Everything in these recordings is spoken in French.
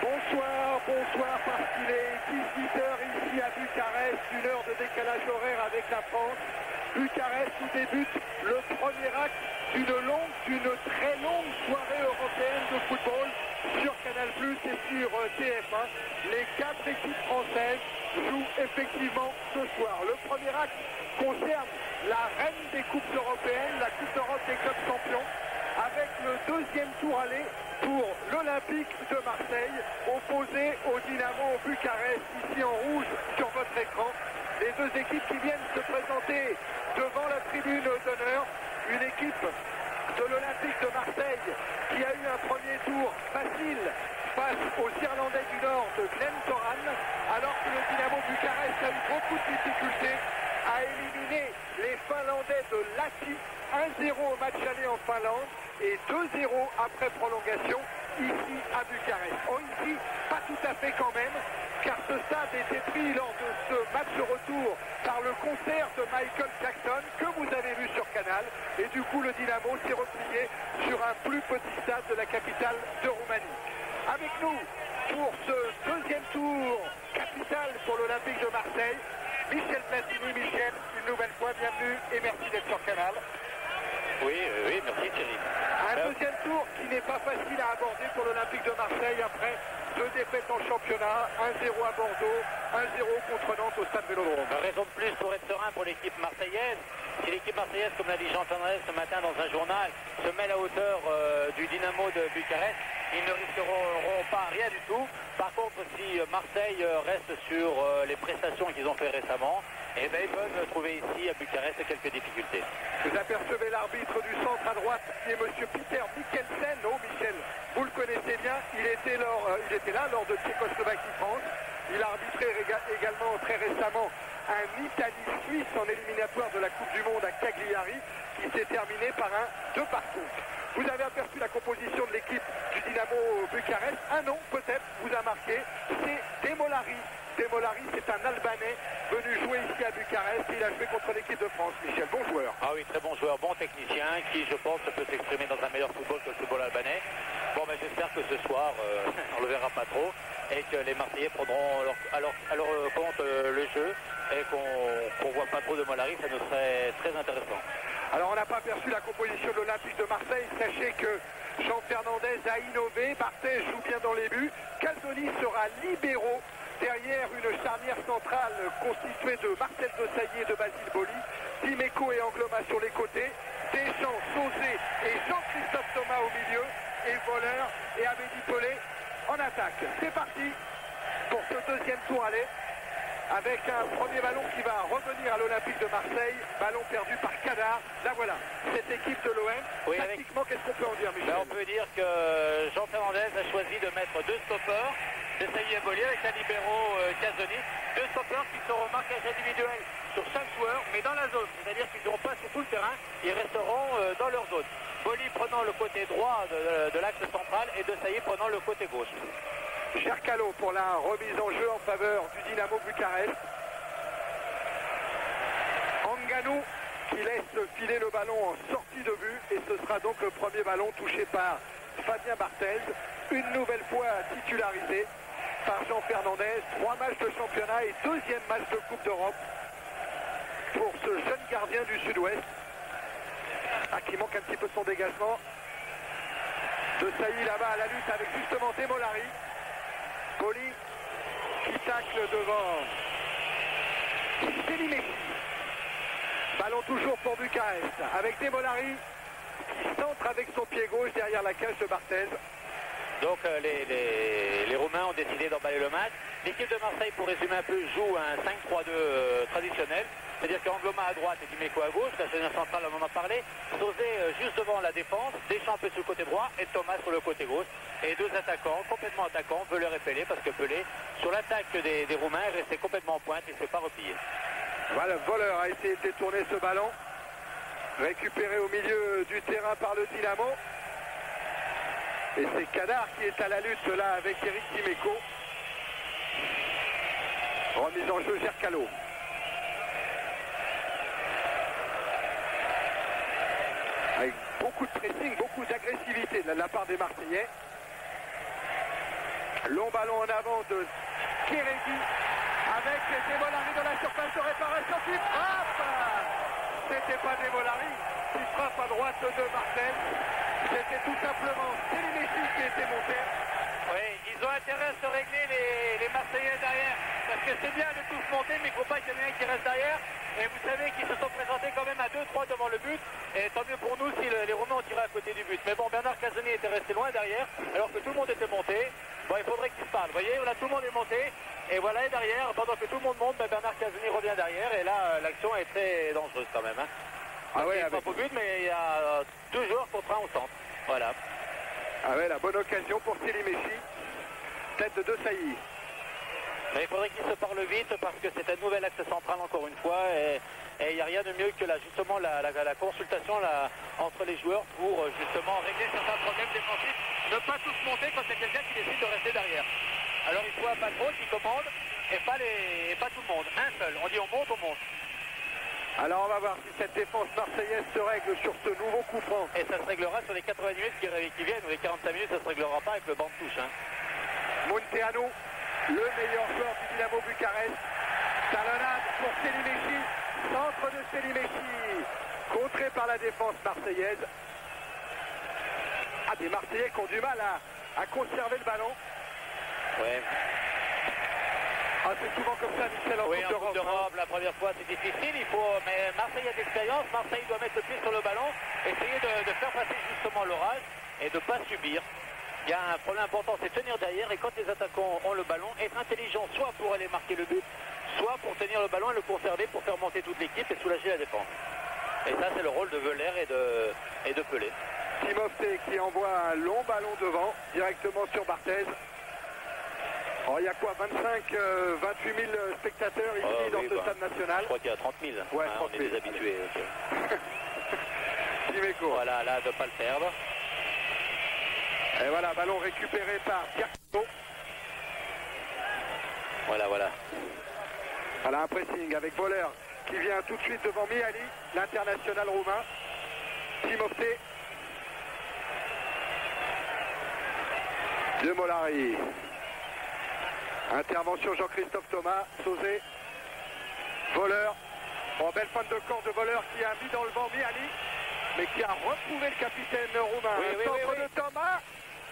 Bonsoir, bonsoir, parce qu'il est 18h ici à Bucarest, une heure de décalage horaire avec la France. Bucarest où débute le premier acte d'une très longue soirée européenne de football sur Canal+ et sur TF1. Les 4 équipes françaises jouent effectivement ce soir. Le premier acte concerne la reine des coupes européennes, la Coupe d'Europe des clubs champions, avec le deuxième tour aller pour l'Olympique de Marseille, opposé au Dynamo Bucarest, ici en rouge sur votre écran. Les deux équipes qui viennent se présenter devant la tribune d'honneur. Une équipe de l'Olympique de Marseille qui a eu un premier tour facile face aux Irlandais du Nord de Glen Toran, alors que le Dynamo Bucarest a eu beaucoup de difficultés à éliminer les Finlandais de Lahti. 1-0 au match aller en Finlande et 2-0 après prolongation ici à Bucarest. Oh, ici, pas tout à fait quand même, car ce stade était pris lors de ce match retour par le concert de Michael Jackson que vous avez vu sur Canal, et du coup le Dynamo s'est replié sur un plus petit stade de la capitale de Roumanie. Avec nous pour ce deuxième tour capital pour l'Olympique de Marseille, Michel Platini. Michel, une nouvelle fois bienvenue et merci d'être sur Canal. Oui, merci Thierry. Un deuxième tour qui n'est pas facile à aborder pour l'Olympique de Marseille après 2 défaites en championnat, 1-0 à Bordeaux, 1-0 contre Nantes au Stade Vélodrome. Raison de plus pour être serein pour l'équipe marseillaise. Si l'équipe marseillaise, comme l'a dit Jean Fernandez ce matin dans un journal, se met à la hauteur du Dynamo de Bucarest, ils ne risqueront pas rien du tout. Par contre, si Marseille reste sur les prestations qu'ils ont fait récemment, eh bien, ils peuvent trouver ici à Bucarest quelques difficultés. Vous apercevez l'arbitre du centre à droite qui est monsieur Peter Mikkelsen. Oh Michel, vous le connaissez bien, il était là lors de Tchécoslovaquie-France. Il a arbitré également très récemment un Italie-Suisse en éliminatoire de la Coupe du Monde à Cagliari qui s'est terminé par un 2-2. Vous avez aperçu la composition de l'équipe du Dynamo Bucarest. Un nom peut-être vous a marqué, c'est Demolari. Demolari, c'est un Albanais venu jouer ici à Bucarest. Il a joué contre l'équipe de France. Michel, bon joueur. Ah oui, très bon joueur, bon technicien, qui je pense peut s'exprimer dans un meilleur football que le football albanais. Bon, mais j'espère que ce soir, on le verra pas trop, et que les Marseillais prendront à leur compte le jeu, et qu'on voit pas trop de Demolari, ça nous serait très intéressant. Alors on n'a pas perçu la composition de l'Olympique de Marseille. Sachez que Jean Fernandez a innové. Barthez joue bien dans les buts. Calzoni sera libéraux derrière une charnière centrale constituée de Marcel Desailly et de Basile Boli. Dimeco et Angloma sur les côtés. Deschamps, Sauzé et Jean-Christophe Thomas au milieu. Et Voleur et Amélie Pelé en attaque. C'est parti pour ce deuxième tour aller, avec un premier ballon qui va revenir à l'Olympique de Marseille. Ballon perdu par Cadar. Là voilà, cette équipe de l'OM. Oui, tactiquement, qu'est-ce qu'on peut en dire, Michel? On peut dire que Jean Fernandez a choisi de mettre 2 stoppeurs, Desailly et Boli, avec un libéro Calzoni. 2 stoppeurs qui seront au marquage individuel sur chaque joueur, mais dans la zone. C'est-à-dire qu'ils n'iront pas sur tout le terrain, ils resteront dans leur zone. Boli prenant le côté droit de l'axe central et Desailly prenant le côté gauche. Gercalo pour la remise en jeu en faveur du Dynamo Bucarest. Anganou qui laisse filer le ballon en sortie de vue, et ce sera donc le premier ballon touché par Fabien Barthez, une nouvelle fois titularisé par Jean Fernandez. 3 matchs de championnat et 2e match de Coupe d'Europe pour ce jeune gardien du Sud-Ouest, qui manque un petit peu son dégagement. Desailly là-bas à la lutte avec justement Demolari. Boli qui tacle devant Selimé. Ballon toujours pour Bucarest avec Demolari qui centre avec son pied gauche derrière la cage de Barthez. Donc les Roumains ont décidé d'emballer le match. L'équipe de Marseille, pour résumer un peu, joue un 5-3-2 traditionnel. C'est-à-dire qu'Angloma à droite et Dimeco à gauche, la charnière centrale on en a parlé, Sauzé juste devant la défense, Deschamps un peu sur le côté droit et Thomas sur le côté gauche. Et 2 attaquants, complètement attaquants, Voleur et Pelé, parce que Pelé, sur l'attaque des Roumains, est resté complètement en pointe et ne s'est pas replié. Voilà, Voleur a essayé de détourner ce ballon, récupéré au milieu du terrain par le Dynamo. Et c'est Cadar qui est à la lutte là avec Eric Dimeco. Remise en jeu Gercalo. Avec beaucoup de pressing, beaucoup d'agressivité de la part des Marseillais. Long ballon en avant de Kérédi avec Demolari dans la surface de réparation qui frappe. C'était pas Demolari qui frappe à droite de Martel. C'était tout simplement Sélimessi qui était monté. Oui, ils ont intérêt à se régler les Marseillais derrière. Parce que c'est bien de tous monter, mais il ne faut pas qu'il y en ait un qui reste derrière. Et vous savez qu'ils se sont présentés quand même à 2-3 devant le but. Et tant mieux pour nous si les Romains ont tiré à côté du but. Mais bon, Bernard Casoni était resté loin derrière, alors que tout le monde était monté. Bon, il faudrait qu'ils se parlent. Vous voyez, là, tout le monde est monté. Et voilà, et derrière, pendant que tout le monde monte, ben, Bernard Casoni revient derrière. Et là, l'action est très dangereuse quand même. Hein. Ah ouais, il frappe au but, mais il y a 2 joueurs contre un au centre. Voilà. Ah ouais, la bonne occasion pour Sélimessi. Tête de De Sailly. Mais il faudrait qu'ils se parlent vite parce que c'est un nouvel axe central encore une fois et il n'y a rien de mieux que justement la consultation entre les joueurs pour justement régler certains problèmes défensifs. Ne pas tous monter quand c'est quelqu'un qui décide de rester derrière. Alors il faut un patron qui commande et pas tout le monde. Un seul. On dit on monte, on monte. Alors on va voir si cette défense marseillaise se règle sur ce nouveau coup franc. Et ça se réglera sur les 80 minutes qui viennent ou les 45 minutes, ça se réglera pas avec le banc de touche. Hein. Munteanu, le meilleur joueur du Dynamo Bucarest. Talonnade pour Sélimessi. Centre de Sélimessi. Contré par la défense marseillaise. Ah, des Marseillais qui ont du mal à conserver le ballon. Ouais. Ah, c'est souvent comme ça, Michel, en Coupe d'Europe. La première fois, c'est difficile. Mais Marseille a d'expérience. Marseille doit mettre le pied sur le ballon, essayer de faire passer justement l'orage et de ne pas subir. Il y a un problème important, c'est tenir derrière. Et quand les attaquants ont le ballon, être intelligent soit pour aller marquer le but, soit pour tenir le ballon et le conserver pour faire monter toute l'équipe et soulager la défense. Et ça, c'est le rôle de Veuler et de Pelé. Timofte qui envoie un long ballon devant, directement sur Barthez. Oh, il y a quoi, 28 000 spectateurs ici dans ce stade national? Je crois qu'il y a 30 000. Ouais, hein, 30 000. On est des habitués. Okay. Dimeco. Voilà, là, de ne pas le perdre. Et voilà, ballon récupéré par Diaco. Voilà. Voilà, un pressing avec Voleur qui vient tout de suite devant Miali, l'international roumain. Timofte. Demolari. Intervention Jean-Christophe Thomas, Sauzé, Voleur. Bon, belle fin de corps de Voleur qui a mis dans le vent Miali, mais qui a retrouvé le capitaine roumain. Oui, Centre de Thomas,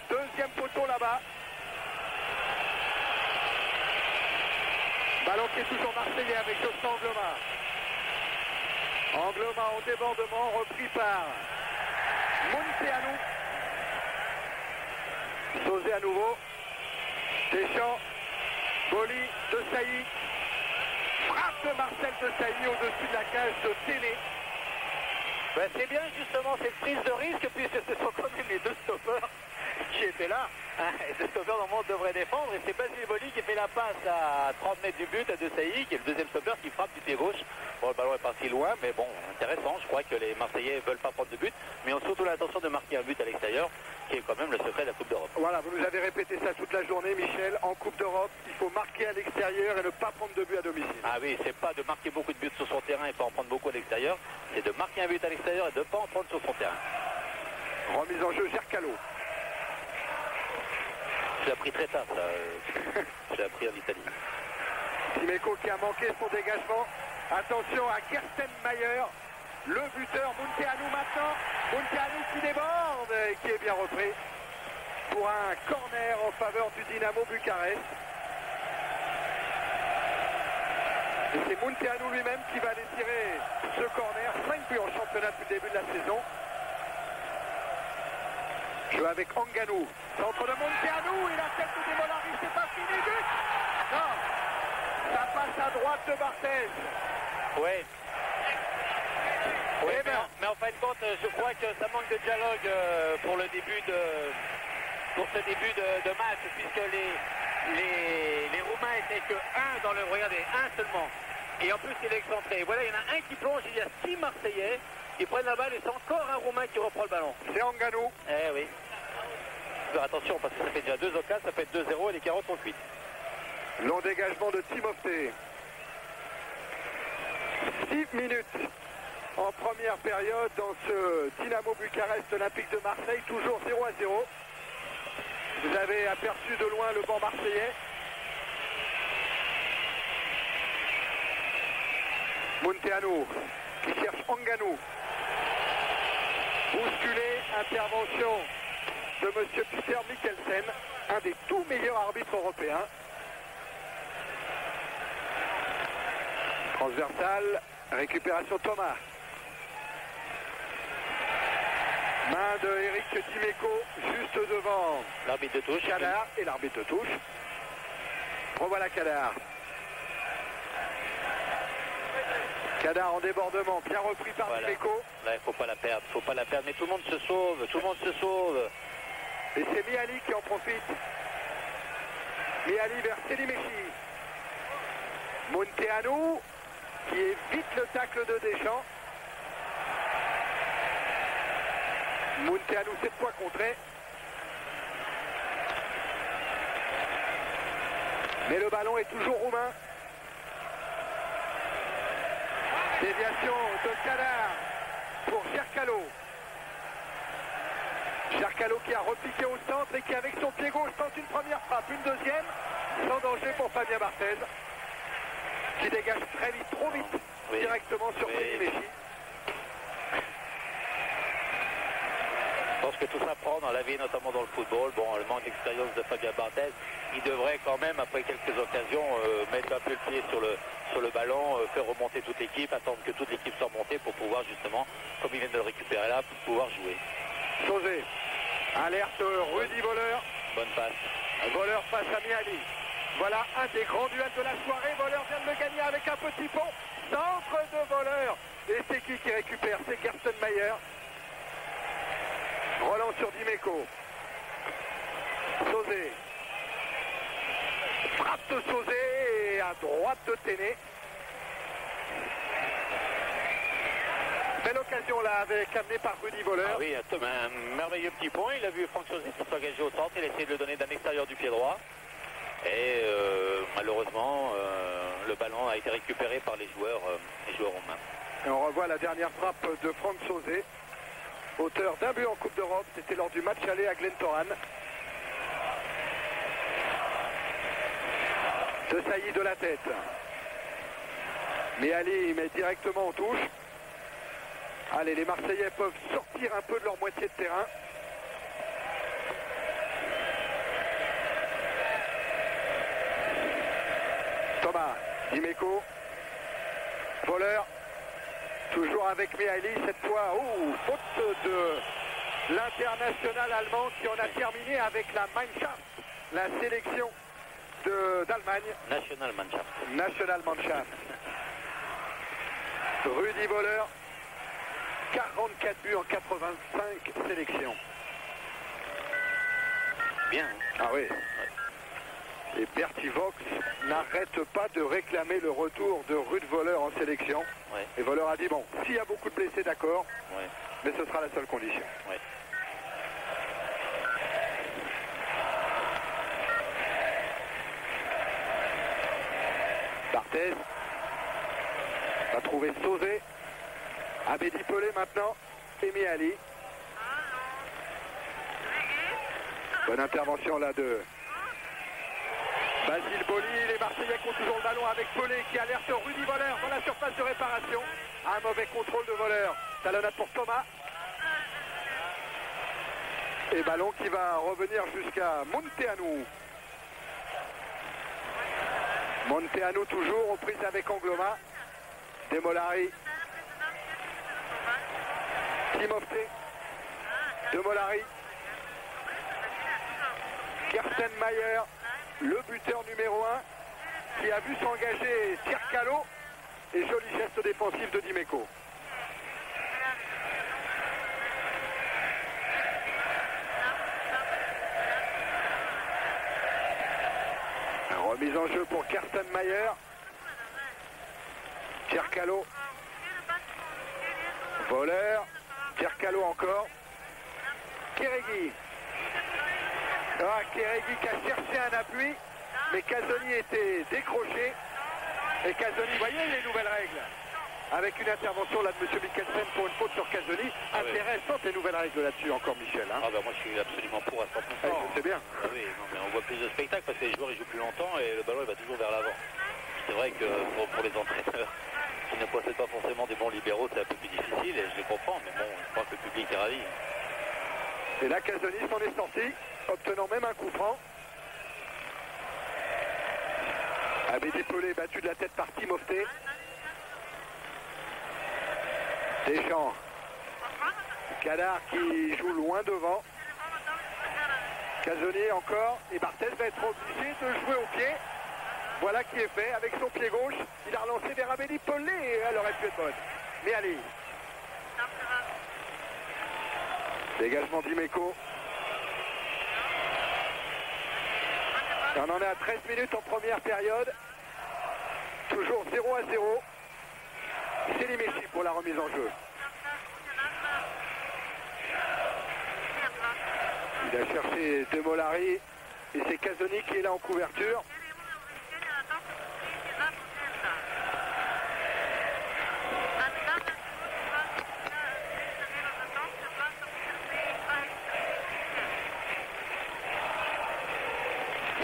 deuxième poteau là-bas. Ballon qui est toujours marseillais avec Jocelyn Angloma. Angloma en débordement, repris par Munteanu. Sauzé à nouveau. Deschamps. Boli de Sailly. Frappe de Marcel de Sailly au-dessus de la cage de Télé. Ben, c'est bien justement cette prise de risque puisque ce sont quand même les deux stoppeurs qui étaient là. Hein, et ce stoppeur normalement devrait défendre et c'est Basile Boli qui fait la passe à 30 mètres du but à De Sailly qui est le deuxième stoppeur qui frappe du pied gauche. Bon, le ballon est parti loin mais bon, intéressant. Je crois que les Marseillais veulent pas prendre de but mais ont surtout l'intention de marquer un but à l'extérieur qui est quand même le secret de la Coupe d'Europe. Voilà, vous nous avez répété ça toute la journée, Michel. En Coupe d'Europe, il faut marquer à l'extérieur et ne pas prendre de but à domicile. Ah oui, c'est pas de marquer beaucoup de buts sur son terrain et pas en prendre beaucoup à l'extérieur, c'est de marquer un but à l'extérieur et de ne pas en prendre sur son terrain. Remise en jeu, Gercalo. Je l'ai appris très tard, ça. Je l'ai appris en Italie. Dimeco qui a manqué son dégagement. Attention à Kersten Mayer, le buteur. Munteanu maintenant. Munteanu qui déborde et qui est bien repris pour un corner en faveur du Dynamo Bucarest. Et c'est Munteanu lui-même qui va aller tirer ce corner. 5 buts en championnat depuis le début de la saison. Jeu avec Anganou. Centre de Munteanu et la tête de Demolari. C'est pas fini, but. Non. Ça passe à droite de Barthez. Oui. Oui, mais en fin de compte, je crois que ça manque de dialogue pour ce début de match, puisque les Roumains étaient que un dans le... Regardez, un seulement. Et en plus, il est excentré. Voilà, il y en a un qui plonge, il y a 6 Marseillais qui prennent la balle et c'est encore un Roumain qui reprend le ballon. C'est Anganou. Eh oui. Faire attention, parce que ça fait déjà 2 occasions, ça fait 2-0 et les carottes sont cuites. Long dégagement de Timofte. 6 minutes en première période dans ce Dynamo Bucarest Olympique de Marseille, toujours 0-0. Vous avez aperçu de loin le banc marseillais. Munteanu qui cherche Ngannou. Bousculé, intervention de M. Peter Mikkelsen, un des tout meilleurs arbitres européens. Transversal, récupération Thomas. Main de Eric Dimeco juste devant l'arbitre de touche. Kadar et l'arbitre de touche. Revoilà Kadar. Kadar en débordement, bien repris par Dimeco. Là, il ne faut pas la perdre, mais tout le monde se sauve, Et c'est Miali qui en profite. Miali vers Selimechi. Munteanu qui évite le tacle de Deschamps. Munteanu cette fois contré. Mais le ballon est toujours roumain. Déviation de Kadar pour Chercalo. Chercalo qui a repiqué au centre et qui avec son pied gauche tente une première frappe, une deuxième, sans danger pour Fabien Barthez, qui dégage très vite, trop vite, directement sur Selimechi. Je pense que tout ça prend dans la vie, notamment dans le football. Bon, le manque d'expérience de Fabien Barthez, il devrait quand même, après quelques occasions, mettre un peu le pied sur le ballon, faire remonter toute l'équipe, attendre que toute l'équipe soit remontée pour pouvoir justement, comme il vient de le récupérer là, pour pouvoir jouer. Sauzé, alerte Rudy Voleur. Bonne passe. Voleur face à Miali. Voilà un des grands duels de la soirée. Voleur vient de le gagner avec un petit pont. Centre de Voleur. Et c'est qui récupère? C'est Gerstenmayer. Relance sur Dimeco. Sauzé. Frappe de Sauzé et à droite de Téné. Belle occasion là avec amené par Rudy Voleur. Ah oui, un merveilleux petit point. Il a vu Franck Sauzé s'engager au centre. Il a essayé de le donner d'un extérieur du pied droit. Et malheureusement, le ballon a été récupéré par les joueurs roumains. Et on revoit la dernière frappe de Franck Sauzé. Auteur d'un but en Coupe d'Europe, c'était lors du match aller à Glentoran. De Sailly de la tête. Miali met directement en touche. Allez, les Marseillais peuvent sortir un peu de leur moitié de terrain. Thomas, Dimeco. Voleur. Toujours avec Miali, cette fois, faute de l'international allemand qui en a terminé avec la Mannschaft, la sélection d'Allemagne. Nationalmannschaft. Rudy Voleur, 44 buts en 85 sélections. Bien. Ah oui. Et Bertie Vogts n'arrête pas de réclamer le retour de Rudy Voleur en sélection. Ouais. Et Voleur a dit, bon, s'il y a beaucoup de blessés, d'accord, mais ce sera la seule condition. Ouais. Barthez va trouver Sauzé. Abedi Pelé maintenant. Et Miali. Bonne intervention là de Basile Boli. Les Marseillais qui ont toujours le ballon avec Pelé qui alerte Rudy Voleur dans la surface de réparation. Un mauvais contrôle de Voleur. Talonnade pour Thomas. Et ballon qui va revenir jusqu'à Munteanu. Munteanu toujours aux prises avec Angloma. Demolari. Timofte. Demolari. Gerstenmayer, le buteur numéro 1, qui a vu s'engager Chercalo. Et joli geste défensif de Dimeco. Remise en jeu pour Gerstenmayer. Chercalo. Voleur. Chercalo encore. Kérégi. Kérégi qui a cherché un appui, mais Casoni était décroché. Et Casoni, voyez les nouvelles règles. avec une intervention là de M. Mikkelsen pour une faute sur Casoni. Intéressante les nouvelles règles là-dessus encore, Michel. Hein. Ah bah moi je suis absolument pour à 100%. Je sais bien. Ah oui, non, mais on voit plus de spectacle parce que les joueurs ils jouent plus longtemps et le ballon il va toujours vers l'avant. C'est vrai que pour les entraîneurs qui ne possèdent pas forcément des bons libéraux, c'est un peu plus difficile et je les comprends, mais bon, je crois que le public est ravi. Et là, Casoni s'en est sorti, obtenant même un coup franc. Abedi Pelé battu de la tête par Timofté. Deschamps. Cadar qui joue loin devant. Casoni encore. Et Barthez va être obligé de jouer au pied. Voilà qui est fait avec son pied gauche. Il a relancé vers Abedi Pelé et elle aurait pu être bonne. Mais allez. Dégagement d'Imeco. On en est à 13 minutes en première période. Toujours 0-0. C'est Messi pour la remise en jeu. Il a cherché De Molari et c'est Casoni qui est là en couverture.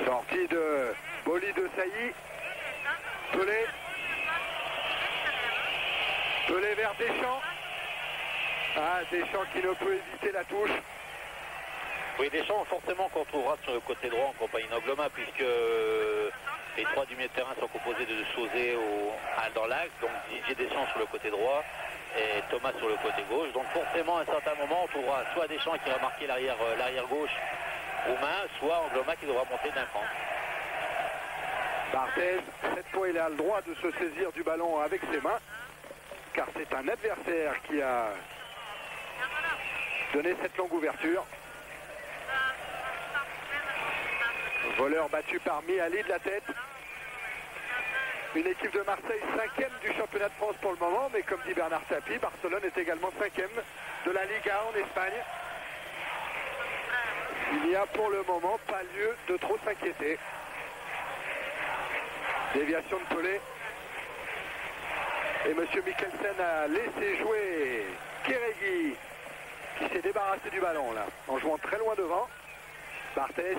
Sortie de Boli de Sailly. Pelé. Pelé vers Deschamps. Ah, Deschamps qui ne peut éviter la touche. Oui, Deschamps, forcément qu'on trouvera sur le côté droit en compagnie d'Angloma, puisque les trois du milieu de terrain sont composés de Sauzé dans l'axe, donc Didier Deschamps sur le côté droit et Thomas sur le côté gauche. Donc forcément, à un certain moment, on trouvera soit Deschamps qui va marquer l'arrière gauche roumain, soit Angloma qui devra monter d'un cran. Barthez, cette fois il a le droit de se saisir du ballon avec ses mains, car c'est un adversaire qui a donné cette longue ouverture. Voleur battu par Miali de la tête. Une équipe de Marseille 5e du championnat de France pour le moment, mais comme dit Bernard Tapie, Barcelone est également 5e de la Liga en Espagne. Il n'y a pour le moment pas lieu de trop s'inquiéter. Déviation de Pelé. Et M. Mikkelsen a laissé jouer Kérégi, qui s'est débarrassé du ballon là, en jouant très loin devant. Barthez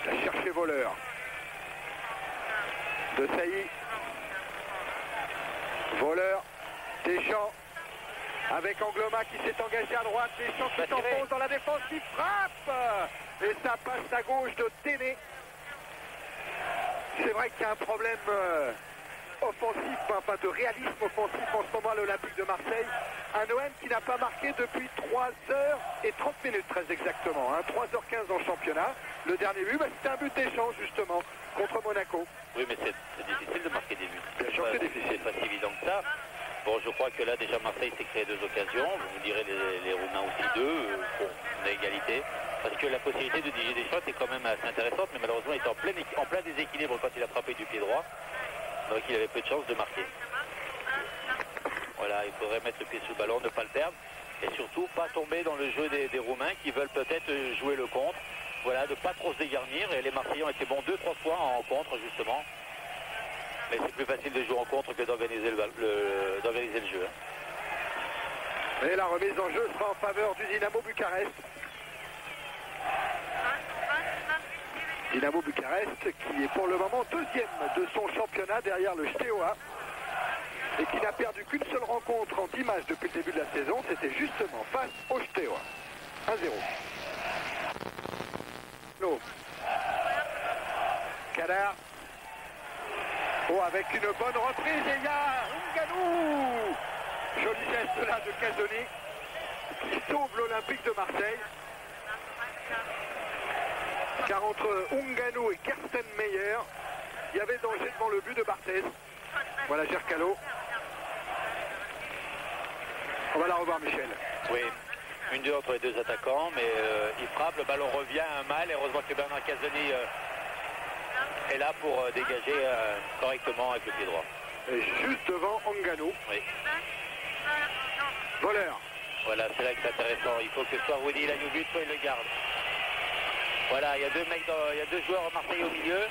a cherché Voleur. De Sailly. Voleur. Deschamps. Avec Angloma qui s'est engagé à droite. Deschamps qui s'enfonce dans la défense, qui frappe. Et ça passe à gauche de Téné. C'est vrai qu'il y a un problème offensif, enfin de réalisme offensif en ce moment à l'Olympique de Marseille. Un OM qui n'a pas marqué depuis 3h30, très exactement. Hein, 3h15 en championnat. Le dernier but, c'était un but d'échange justement contre Monaco. Oui, mais c'est difficile de marquer des buts. Bien sûr, c'est difficile. C'est pas si évident que ça. Bon, je crois que là, déjà, Marseille s'est créé 2 occasions. Vous direz les Roumains aussi 2. Bon, on a égalité. Parce que la possibilité de Didier Deschamps est quand même assez intéressante, mais malheureusement, il était en plein déséquilibre quand il a frappé du pied droit. Donc, il avait peu de chance de marquer. Voilà, il faudrait mettre le pied sous le ballon, ne pas le perdre. Et surtout, pas tomber dans le jeu des Roumains qui veulent peut-être jouer le contre. Voilà, de ne pas trop se dégarnir. Et les Marseillais ont été bons 2-3 fois en contre, justement. Mais c'est plus facile de jouer en contre que d'organiser le jeu. Et la remise en jeu sera en faveur du Dynamo Bucarest. Dynamo Bucarest qui est pour le moment 2e de son championnat derrière le Steaua et qui n'a perdu qu'une seule rencontre en 10 matchs depuis le début de la saison. C'était justement face au Steaua. 1-0. No. Cadar. Oh, avec une bonne reprise, et il y a Ngannou. Joli geste là de Casoni qui sauve l'Olympique de Marseille. Car entre Ngannou et Kersten Meyer, il y avait danger devant le but de Barthez. Voilà Gercalo. On va la revoir, Michel. Oui, 1-2 entre les 2 attaquants, mais il frappe, le ballon revient à un mal. Et heureusement que Bernard Casoni est là pour dégager correctement avec le pied droit. Et juste devant Ngannou. Oui. Voleur. Voilà, c'est là que c'est intéressant. Il faut que soit Rudy il aille au but, soit il le garde. Voilà, il y a 2 joueurs marseillais au milieu.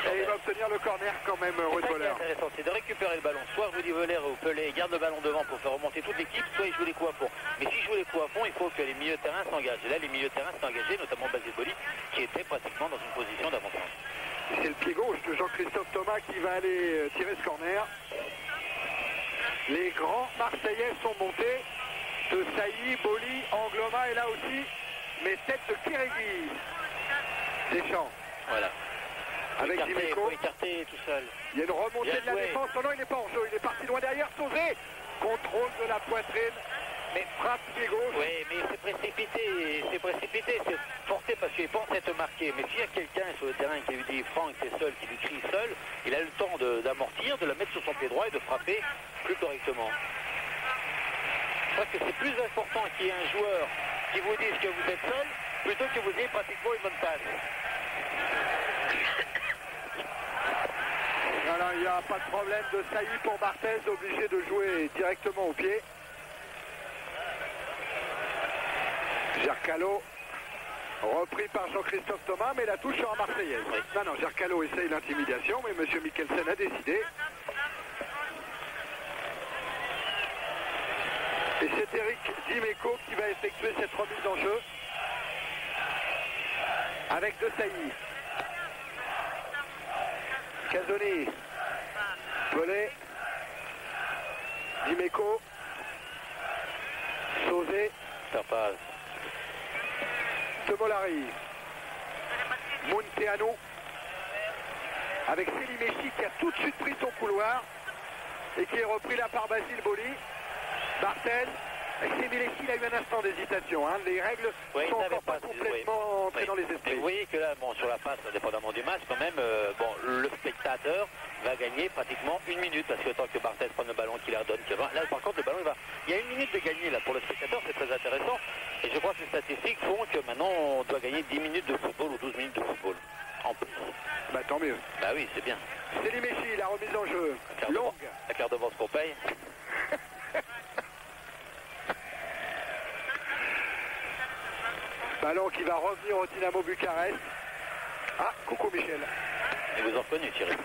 Et il va obtenir le corner quand même, Ruud Voller. Ce qui est intéressant, c'est de récupérer le ballon. Soit Rudy Voller ou Pelé garde le ballon devant pour faire remonter toute l'équipe, soit il joue les coups à fond. Mais s'il joue les coups à fond, il faut que les milieux de terrain s'engagent. Et là, les milieux de terrain sont engagés, notamment Basile Boli, qui était pratiquement dans une position d'avantage. C'est le pied gauche de Jean-Christophe Thomas qui va aller tirer ce corner. Les grands Marseillais sont montés. De Sailly, Boli, Angloma est là aussi. Mais tête de Kéréguy. Deschamps. Voilà. Avec Il Dimeco. faut écarter tout seul. Il y a une remontée de la joué. défense. Oh non, il n'est pas en jeu. Il est parti loin derrière. Sauzé. Contrôle de la poitrine. Mais frappe pied gauche. Oui, mais c'est précipité, c'est forcé parce qu'il pense être marqué. Mais s'il y a quelqu'un sur le terrain qui lui dit Franck, t'es seul, qui lui crie seul, il a le temps d'amortir, de la mettre sur son pied droit et de frapper plus correctement. Je crois que c'est plus important qu'il y ait un joueur qui vous dise que vous êtes seul, plutôt que vous ayez pratiquement une bonne passe. Voilà, il n'y a pas de problème de Sailly pour Barthez, obligé de jouer directement au pied. Gercalo, repris par Jean-Christophe Thomas, mais la touche sera marseillaise. Oui. Non, Gercalo essaye l'intimidation, mais M. Mikkelsen a décidé. Et c'est Eric Dimeco qui va effectuer cette remise en jeu avec De Sailly. Casoni, Pelé, Dimeco, Sauzé, Ça passe. Temolari, Munteanu, avec Céline Messi qui a tout de suite pris son couloir et qui est repris là par Basile Boli. Barthez, Messi, il a eu un instant d'hésitation. Hein. Les règles sont encore pas complètement entrées dans les esprits. Et vous voyez que là, bon, sur la passe, indépendamment du match, quand même, le spectateur va gagner pratiquement une minute parce que tant que Barthez prend le ballon, qu'il la redonne, là, par contre, le ballon, il y a une minute de gagner là pour le spectateur, c'est très intéressant. Et je crois que les statistiques font que maintenant, on doit gagner 10 minutes de football ou 12 minutes de football. En plus. Bah tant mieux. Bah oui, c'est bien. Céline Messi, la remise en jeu. Longue. La carte de vente qu'on paye. Ballon qui va revenir au Dynamo Bucarest. Ah, coucou Michel. Et vous en reconnu, Thierry.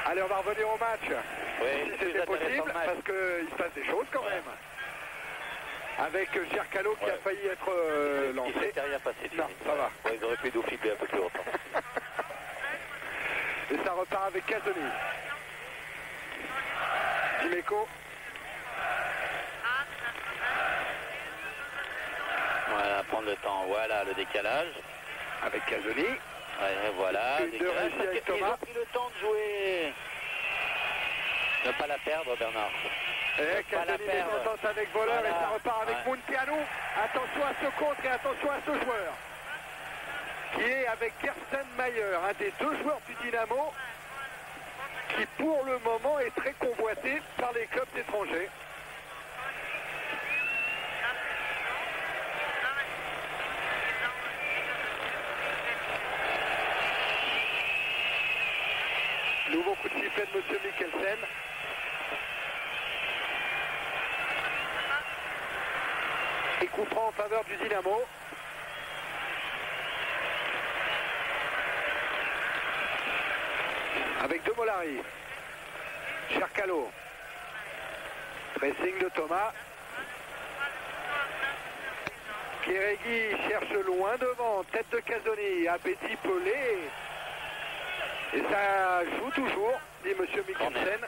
Allez, on va revenir au match. Oui, si c'était possible, parce qu'il se passe des choses quand même. Avec Gercalo qui a failli être lancé. Il s'était rien passé. Non, ça va. Ouais, ils auraient pu nous flipper un peu plus longtemps. Et ça repart avec Casoni. Dimeco. Voilà, prendre le temps. Voilà le décalage. Avec Casoni. Ouais, voilà. Une de réussi avec Ils Thomas. ont pris le temps de jouer. Ne pas la perdre, Bernard. Et Casoni détente avec Voleur et ça repart avec Munteanu. Attention à ce contre et attention à ce joueur. Qui est avec Gersten Mayer, un des deux joueurs du Dynamo, qui pour le moment est très convoité par les clubs étrangers. Nouveau coup de sifflet de M. Mikkelsen. Et coup franc en faveur du Dynamo. Avec Demolari. Gercalo. Pressing de Thomas. Kéréguy cherche loin devant. Tête de Casoni. Appétit Pelé. Et ça joue toujours, dit M. Mikkelsen.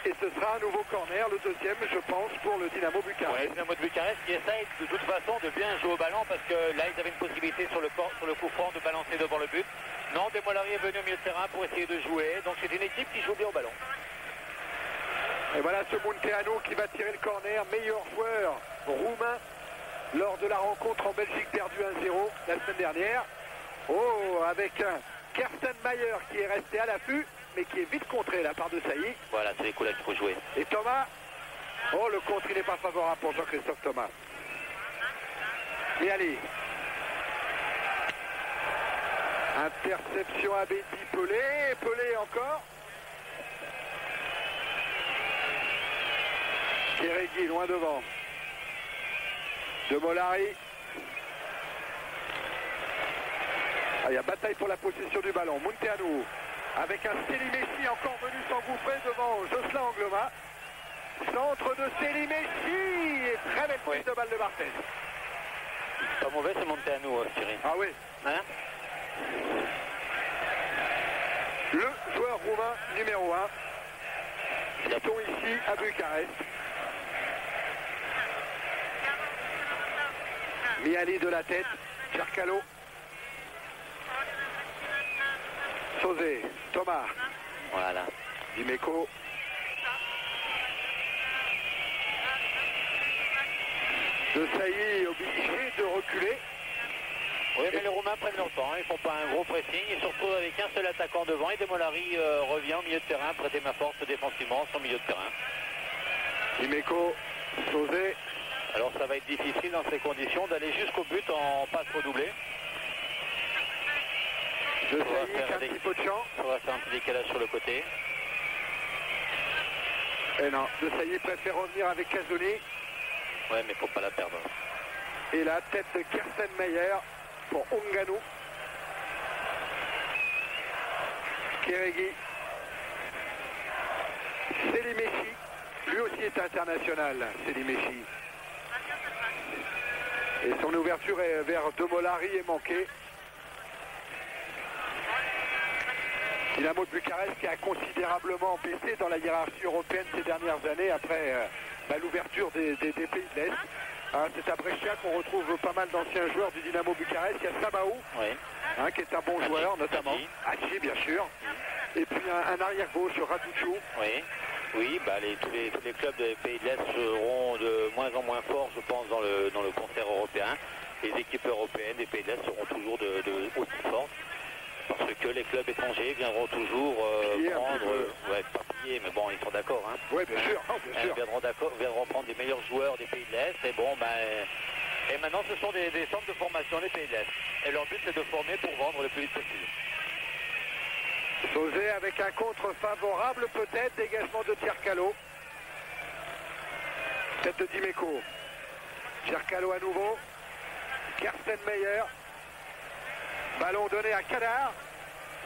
Et ce sera un nouveau corner, le deuxième, je pense, pour le Dynamo Bucarest. Oui, le Dynamo de Bucarest qui essaye de toute façon de bien jouer au ballon parce que là, ils avaient une possibilité sur le coup franc de balancer devant le but. Non, Demolari est venu au milieu de terrain pour essayer de jouer. Donc c'est une équipe qui joue bien au ballon. Et voilà ce Munteanu qui va tirer le corner, meilleur joueur roumain lors de la rencontre en Belgique perdue 1-0 la semaine dernière. Oh, avec un Gersten Mayer qui est resté à l'affût, mais qui est vite contré la part de Sailly. Voilà, c'est les coups là qu'il faut jouer. Et Thomas, oh le contre il n'est pas favorable pour Jean-Christophe Thomas. Et allez. Interception à Betty Pelé, Pelé encore. Kéréguy loin devant. Demolari. Ah, il y a bataille pour la possession du ballon. Munteanu avec un Selimessi encore venu s'engouffrer devant Jocelyn Angloma. Centre de Selimessi et très belle prise de balle de Barthez. Pas mauvais, c'est Munteanu, Thierry. Ah oui. Hein? Le joueur roumain numéro 1. Citons ici à Bucarest. Miali de la tête. Cercalo. Sauzé. Thomas. Voilà. Dimeco. De Sailly obligé de reculer. Oui, mais les Roumains prennent leur temps, ils font pas un gros pressing, ils se retrouvent avec un seul attaquant devant et Demolari revient au milieu de terrain, prêter ma force défensivement son milieu de terrain. Dimeco, Sauzé. Alors ça va être difficile dans ces conditions d'aller jusqu'au but en passe redoublée. De Sailly qui a un petit peu de champ. On va faire un petit décalage sur le côté. Et non, De Sailly préfère revenir avec Casoni. Ouais, mais faut pas la perdre. Et la tête de Kersten Meyer pour Ongano. Kérégi. Selimessi. Lui aussi est international, Selimessi. Et son ouverture est vers Demolari est manquée. Dynamo de Bucarest qui a considérablement baissé dans la hiérarchie européenne ces dernières années après l'ouverture des pays de l'Est. Hein, c'est à Brescia qu'on retrouve pas mal d'anciens joueurs du Dynamo Bucarest. Il y a Sabaou, oui. qui est un bon joueur notamment. Hachi, bien sûr. Et puis un arrière-gauche, Raduccio. Oui, oui, bah tous les clubs des pays de l'Est seront de moins en moins forts, je pense, dans le concert européen. Les équipes européennes des pays de l'Est seront toujours aussi fortes. Parce que les clubs étrangers viendront toujours prendre, pas piller, mais bon, ils sont d'accord. Hein. Oui, bien sûr. Oh, bien sûr. Viendront prendre les meilleurs joueurs des pays de l'Est. Et bon, et maintenant, ce sont des centres de formation des pays de l'Est. Et leur but, c'est de former pour vendre le plus vite possible. Sauzé avec un contre favorable, peut-être, dégagement de Cercalo. Tête de Dimeco. Cercalo à nouveau. Kersten Meyer. Ballon donné à Kadar.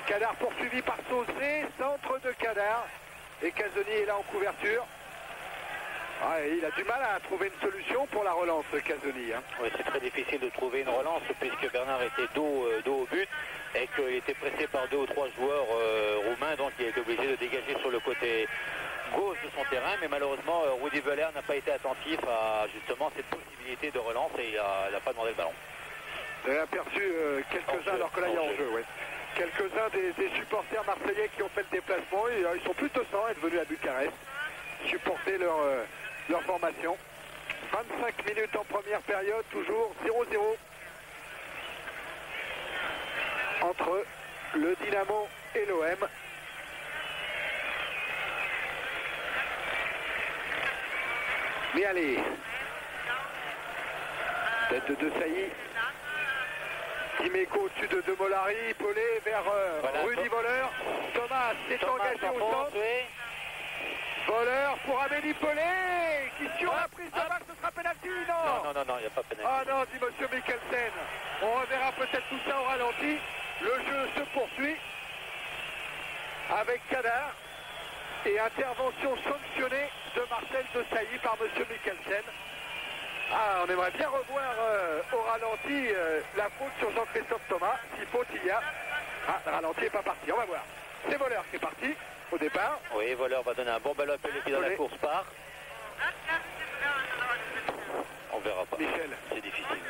Kadar poursuivi par Sauzé. Centre de Kadar. Et Casoni est là en couverture. Ah, il a du mal à trouver une solution pour la relance, Casoni. Hein. Oui, c'est très difficile de trouver une relance puisque Bernard était dos au but et qu'il était pressé par 2 ou 3 joueurs roumains, donc il est obligé de dégager sur le côté gauche de son terrain. Mais malheureusement, Rudi Völler n'a pas été attentif à justement cette possibilité de relance et il n'a pas demandé le ballon. Vous avez aperçu quelques-uns, alors que là il y a en jeu, ouais. Quelques-uns des supporters marseillais qui ont fait le déplacement, et, ils sont plutôt 100 à être venus à Bucarest, supporter leur formation. 25 minutes en première période, toujours 0-0 entre le Dynamo et l'OM. Mais allez, tête de Sailly. Dimeco au-dessus de Demolari, Pelé vers Rudi Völler. Thomas s'est engagé au centre. Oui. Völler pour Amélie Pelé, qui sur la prise de balle, ce sera pénalty, non? Non, il n'y a pas pénalty. Ah non, dit monsieur Mikkelsen. On reverra peut-être tout ça au ralenti. Le jeu se poursuit avec Kadar et intervention sanctionnée de Marcel de Sailly par monsieur Mikkelsen. Ah, on aimerait bien revoir au ralenti la faute sur Jean-Christophe Thomas. Si faute il y a. Ah, le ralenti n'est pas parti, on va voir. C'est Völler qui est parti au départ. Oui, Völler va donner un bon ballon à Pelé qui dans la course part. On verra pas. Michel. C'est difficile.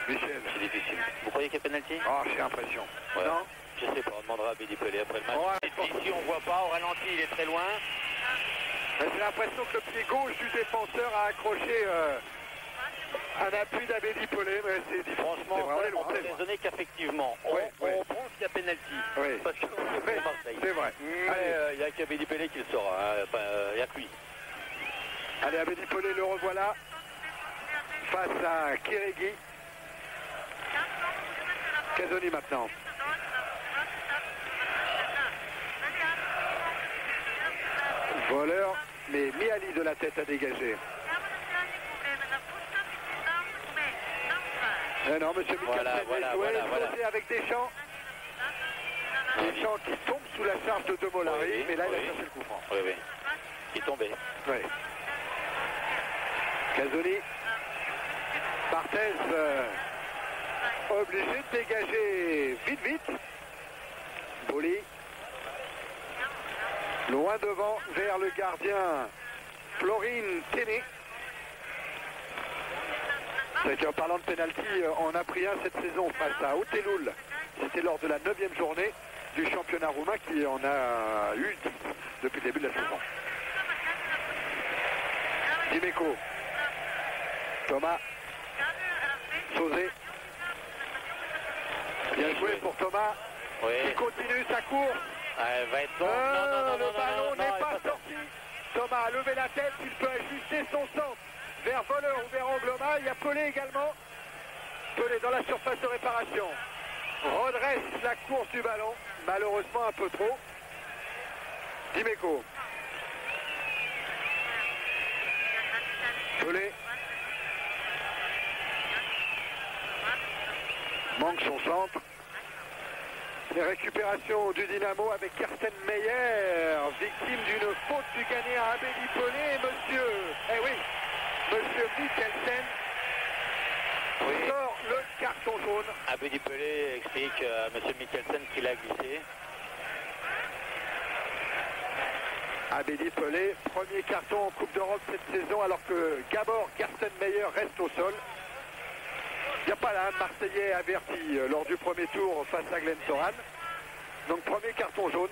Michel. C'est difficile. Vous croyez qu'il y a pénalty? Oh, j'ai l'impression. Ouais. Non? Je sais pas, on demandera à Billy Pelé après le match. Ouais, ici on voit pas, au ralenti il est très loin. J'ai l'impression que le pied gauche du défenseur a accroché un appui d'Amélie Pelé, mais c'est difficile. Franchement, on peut raisonner qu'effectivement, on pense qu'il y a pénalty. Oui. Parce que c'est Marseille. C'est vrai. Mais il n'y a qu'Amélie Pelé qui le saura, il n'y a que lui. Allez, Amélie Pelé, le revoilà face à Kérégi. Casoni maintenant. Voleur, mais Miali de la tête à dégager. Non, monsieur Mikkelsen, voilà. avec Deschamps. Deschamps qui tombe sous la charge de Demolari, Oui, mais là il a oui. cherché le coup franc. Oui, oui. Qui tombait. Oui. Casoni. Barthez obligé de dégager vite. Boli. Loin devant vers le gardien Florine Téné. C'est qu'en parlant de pénalty, on a pris un cette saison face à Oteloul. C'était lors de la 9e journée du championnat roumain qui en a eu 10 depuis le début de la saison. Dimeco. Thomas. Sauzé. Bien joué pour Thomas. Oui. Qui continue sa course. Elle va être bon. Le ballon n'est pas sorti. Thomas a levé la tête. Il peut ajuster son centre vers Voleur ou vers Angloma. Il y a Pelé également. Pelé dans la surface de réparation. Redresse la course du ballon. Malheureusement un peu trop. Dimeco. Pelé. Manque son centre. Les récupérations du Dynamo avec Karsten Meyer, victime d'une faute du Ghanéen Abedi Pelé, monsieur Mikkelsen sort le carton jaune. Abedi Pelé explique à M. Mikkelsen qu'il a glissé. Abedi Pelé, premier carton en Coupe d'Europe cette saison alors que Gabor Karsten Meyer reste au sol. Il n'y a pas là un Marseillais averti lors du premier tour face à Glenn Toran. Donc premier carton jaune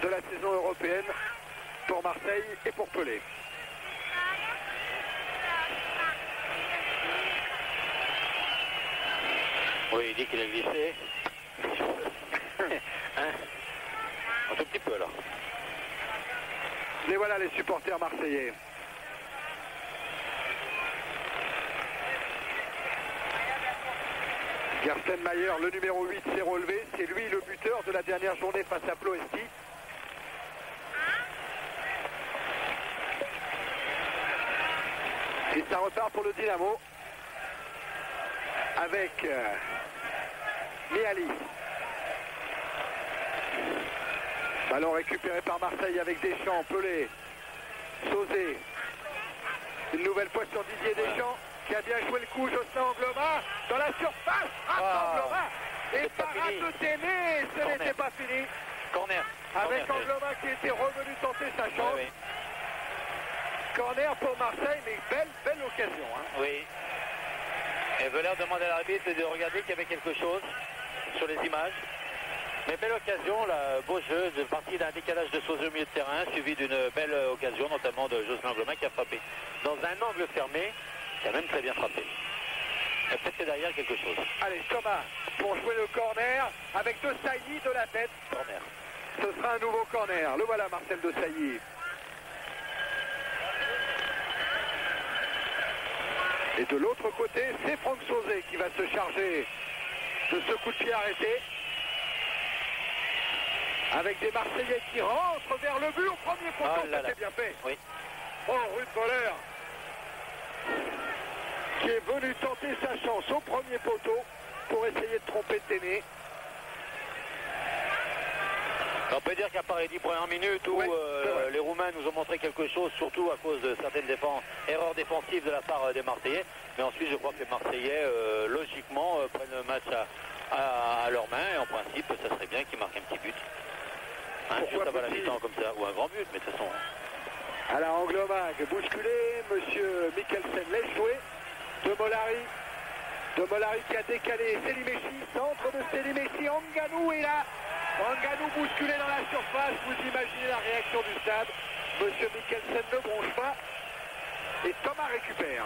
de la saison européenne pour Marseille et pour Pelé. Oui, il dit qu'il a glissé. Hein? Un tout petit peu là. Et voilà les supporters marseillais. Karsten Meyer, le numéro 8, s'est relevé. C'est lui le buteur de la dernière journée face à Ploesti. Et ça repart pour le Dynamo. Avec Miali. Ballon récupéré par Marseille avec Deschamps, Pelé, Sauzé. Une nouvelle fois sur Didier Deschamps qui a bien joué le coup, Jocelyn Angloma dans la surface, Angloma et parade de Téné, ce n'était pas fini. Corner. Avec Angloma qui était revenu tenter sa chance. Oui. Corner pour Marseille, mais belle occasion. Hein. Oui. Et Voleur demande à l'arbitre de regarder qu'il y avait quelque chose sur les images. Mais belle occasion, là, beau jeu, de partie d'un décalage de Sauzé au milieu de terrain, suivi d'une belle occasion, notamment de Jocelyn Angloma qui a frappé dans un angle fermé, qui a même très bien frappé. Et peut-être que derrière quelque chose. Allez, Thomas, pour jouer le corner, avec De Sailly de la tête. Corner. Ce sera un nouveau corner. Le voilà, Marcel De Sailly. Et de l'autre côté, c'est Franck Sauzé qui va se charger de ce coup de pied arrêté. Avec des Marseillais qui rentrent vers le but au premier poteau, c'était bien fait. Oui. Oh, Ruud Voleur, qui est venu tenter sa chance au premier poteau pour essayer de tromper Téné. On peut dire qu'à part les 10 premières minutes où les Roumains nous ont montré quelque chose, surtout à cause de certaines erreurs défensives de la part des Marseillais. Mais ensuite, je crois que les Marseillais, logiquement, prennent le match à leurs mains. Et en principe, ça serait bien qu'ils marquent un petit but. Hein, juste avant la mi-temps comme ça, ou un grand but, mais de toute façon. À la Anglomag, bousculé, monsieur Mikkelsen laisse jouer. De Molari qui a décalé Selimeschi, centre de Selimeschi, Anganou est là. Anganou bousculé dans la surface, vous imaginez la réaction du stade. Monsieur Mikkelsen ne bronche pas. Et Thomas récupère.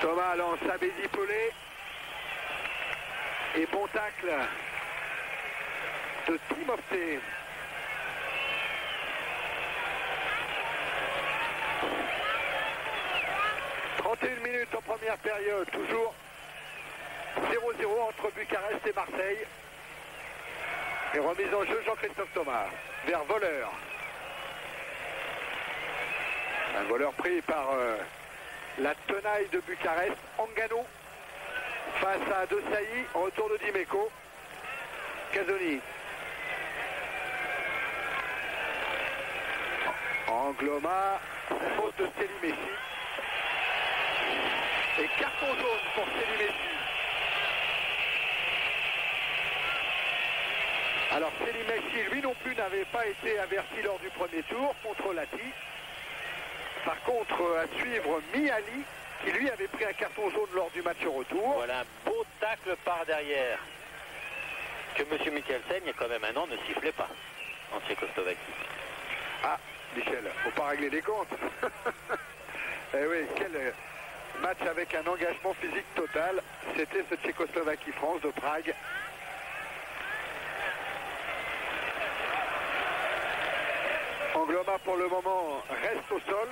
Thomas lance Abedi Pelé. Et bon tacle de Timofte. « 31 minutes en première période, toujours 0-0 entre Bucarest et Marseille. Et remise en jeu Jean-Christophe Thomas vers Voleur. Un voleur pris par la tenaille de Bucarest, Anganou. face à De Sailly, retour de Dimeco. Casoni. Angloma, faute de Céline Messi. Et carton jaune pour Céline Messi. Alors Céline Messi, lui non plus, n'avait pas été averti lors du premier tour contre Lati. Par contre, à suivre Miali, qui lui avait pris un carton jaune lors du match retour. Voilà un beau tacle par derrière. Que M. Mikkelsen, il y a quand même un an, ne sifflait pas en Tchécoslovaquie. Ah, Michel, faut pas régler les comptes. Eh oui, quel match avec un engagement physique total. C'était ce Tchécoslovaquie-France de Prague. Angloma pour le moment reste au sol.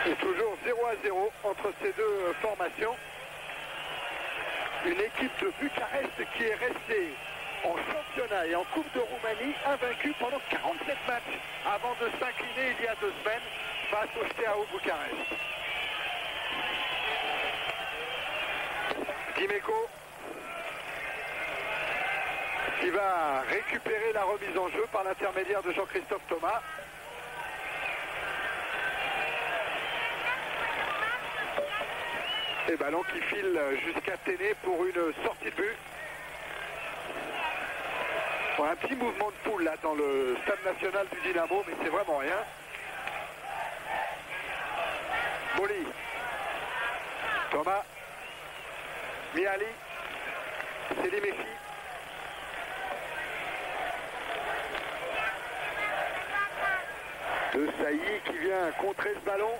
Et toujours 0-0 entre ces deux formations. Une équipe de Bucarest qui est restée en championnat et en Coupe de Roumanie invaincue pendant 47 matchs avant de s'incliner il y a 2 semaines face au Steaua Bucarest. Dimeco qui va récupérer la remise en jeu par l'intermédiaire de Jean-Christophe Thomas. Et ballon qui file jusqu'à Téné pour une sortie de but. Bon, un petit mouvement de foule là dans le stade national du Dynamo, mais c'est vraiment rien. Boli. Thomas. Miali. Céline Messi. De Sailly qui vient contrer ce ballon.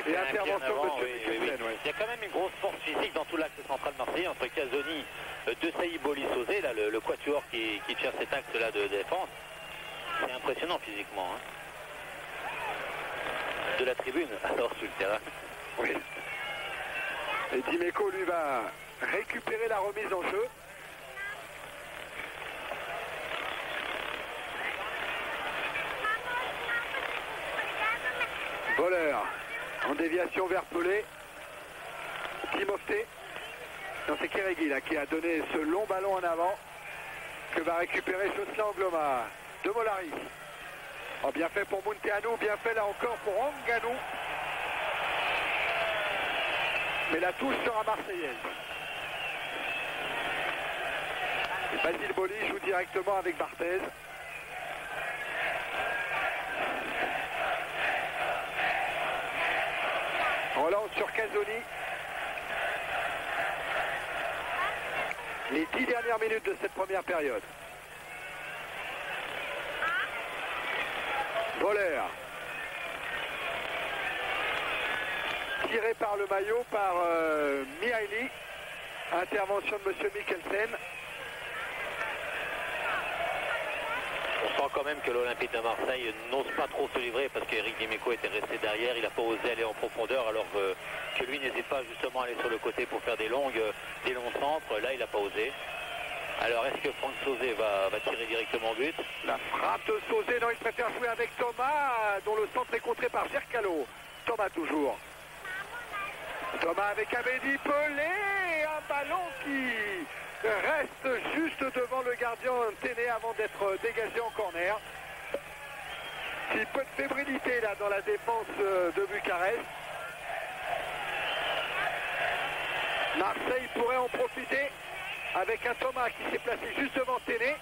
Et intervention de M. Mikkelsen. Il y a quand même une grosse force physique dans tout l'axe central marseillais entre Casoni, De Sailly, Boli, Sauzé, là, le quatuor qui tient cet axe-là de défense. C'est impressionnant physiquement. Hein. De la tribune, alors sur le terrain. Oui. Et Dimeco lui va récupérer la remise en jeu. Voleur en déviation vers Pelé. Timofté. Non, c'est Kéregui là qui a donné ce long ballon en avant que va récupérer Jocelyn Angloma. De Molari. Oh, bien fait pour Munteanu, bien fait là encore pour Anganou. Mais la touche sera marseillaise. Et Basile Boli joue directement avec Barthez. Relance sur Casoni. Les 10 dernières minutes de cette première période. Voleur. Tiré par le maillot par Mihaly. Intervention de M. Mikkelsen. On sent quand même que l'Olympique de Marseille n'ose pas trop se livrer parce qu'Éric Dimeco était resté derrière. Il n'a pas osé aller en profondeur alors que lui n'hésite pas justement à aller sur le côté pour faire des longs centres. Là, il n'a pas osé. Alors, est-ce que Franck Sauzé va tirer directement au but? La frappe de Sauzé, non, il préfère jouer avec Thomas, dont le centre est contré par Gercalo. Thomas toujours. Thomas avec Abedi Pelé, un ballon qui reste juste devant le gardien Téné avant d'être dégagé en corner. Petit peu de fébrilité là dans la défense de Bucarest. Marseille pourrait en profiter avec un Thomas qui s'est placé juste devant Téné.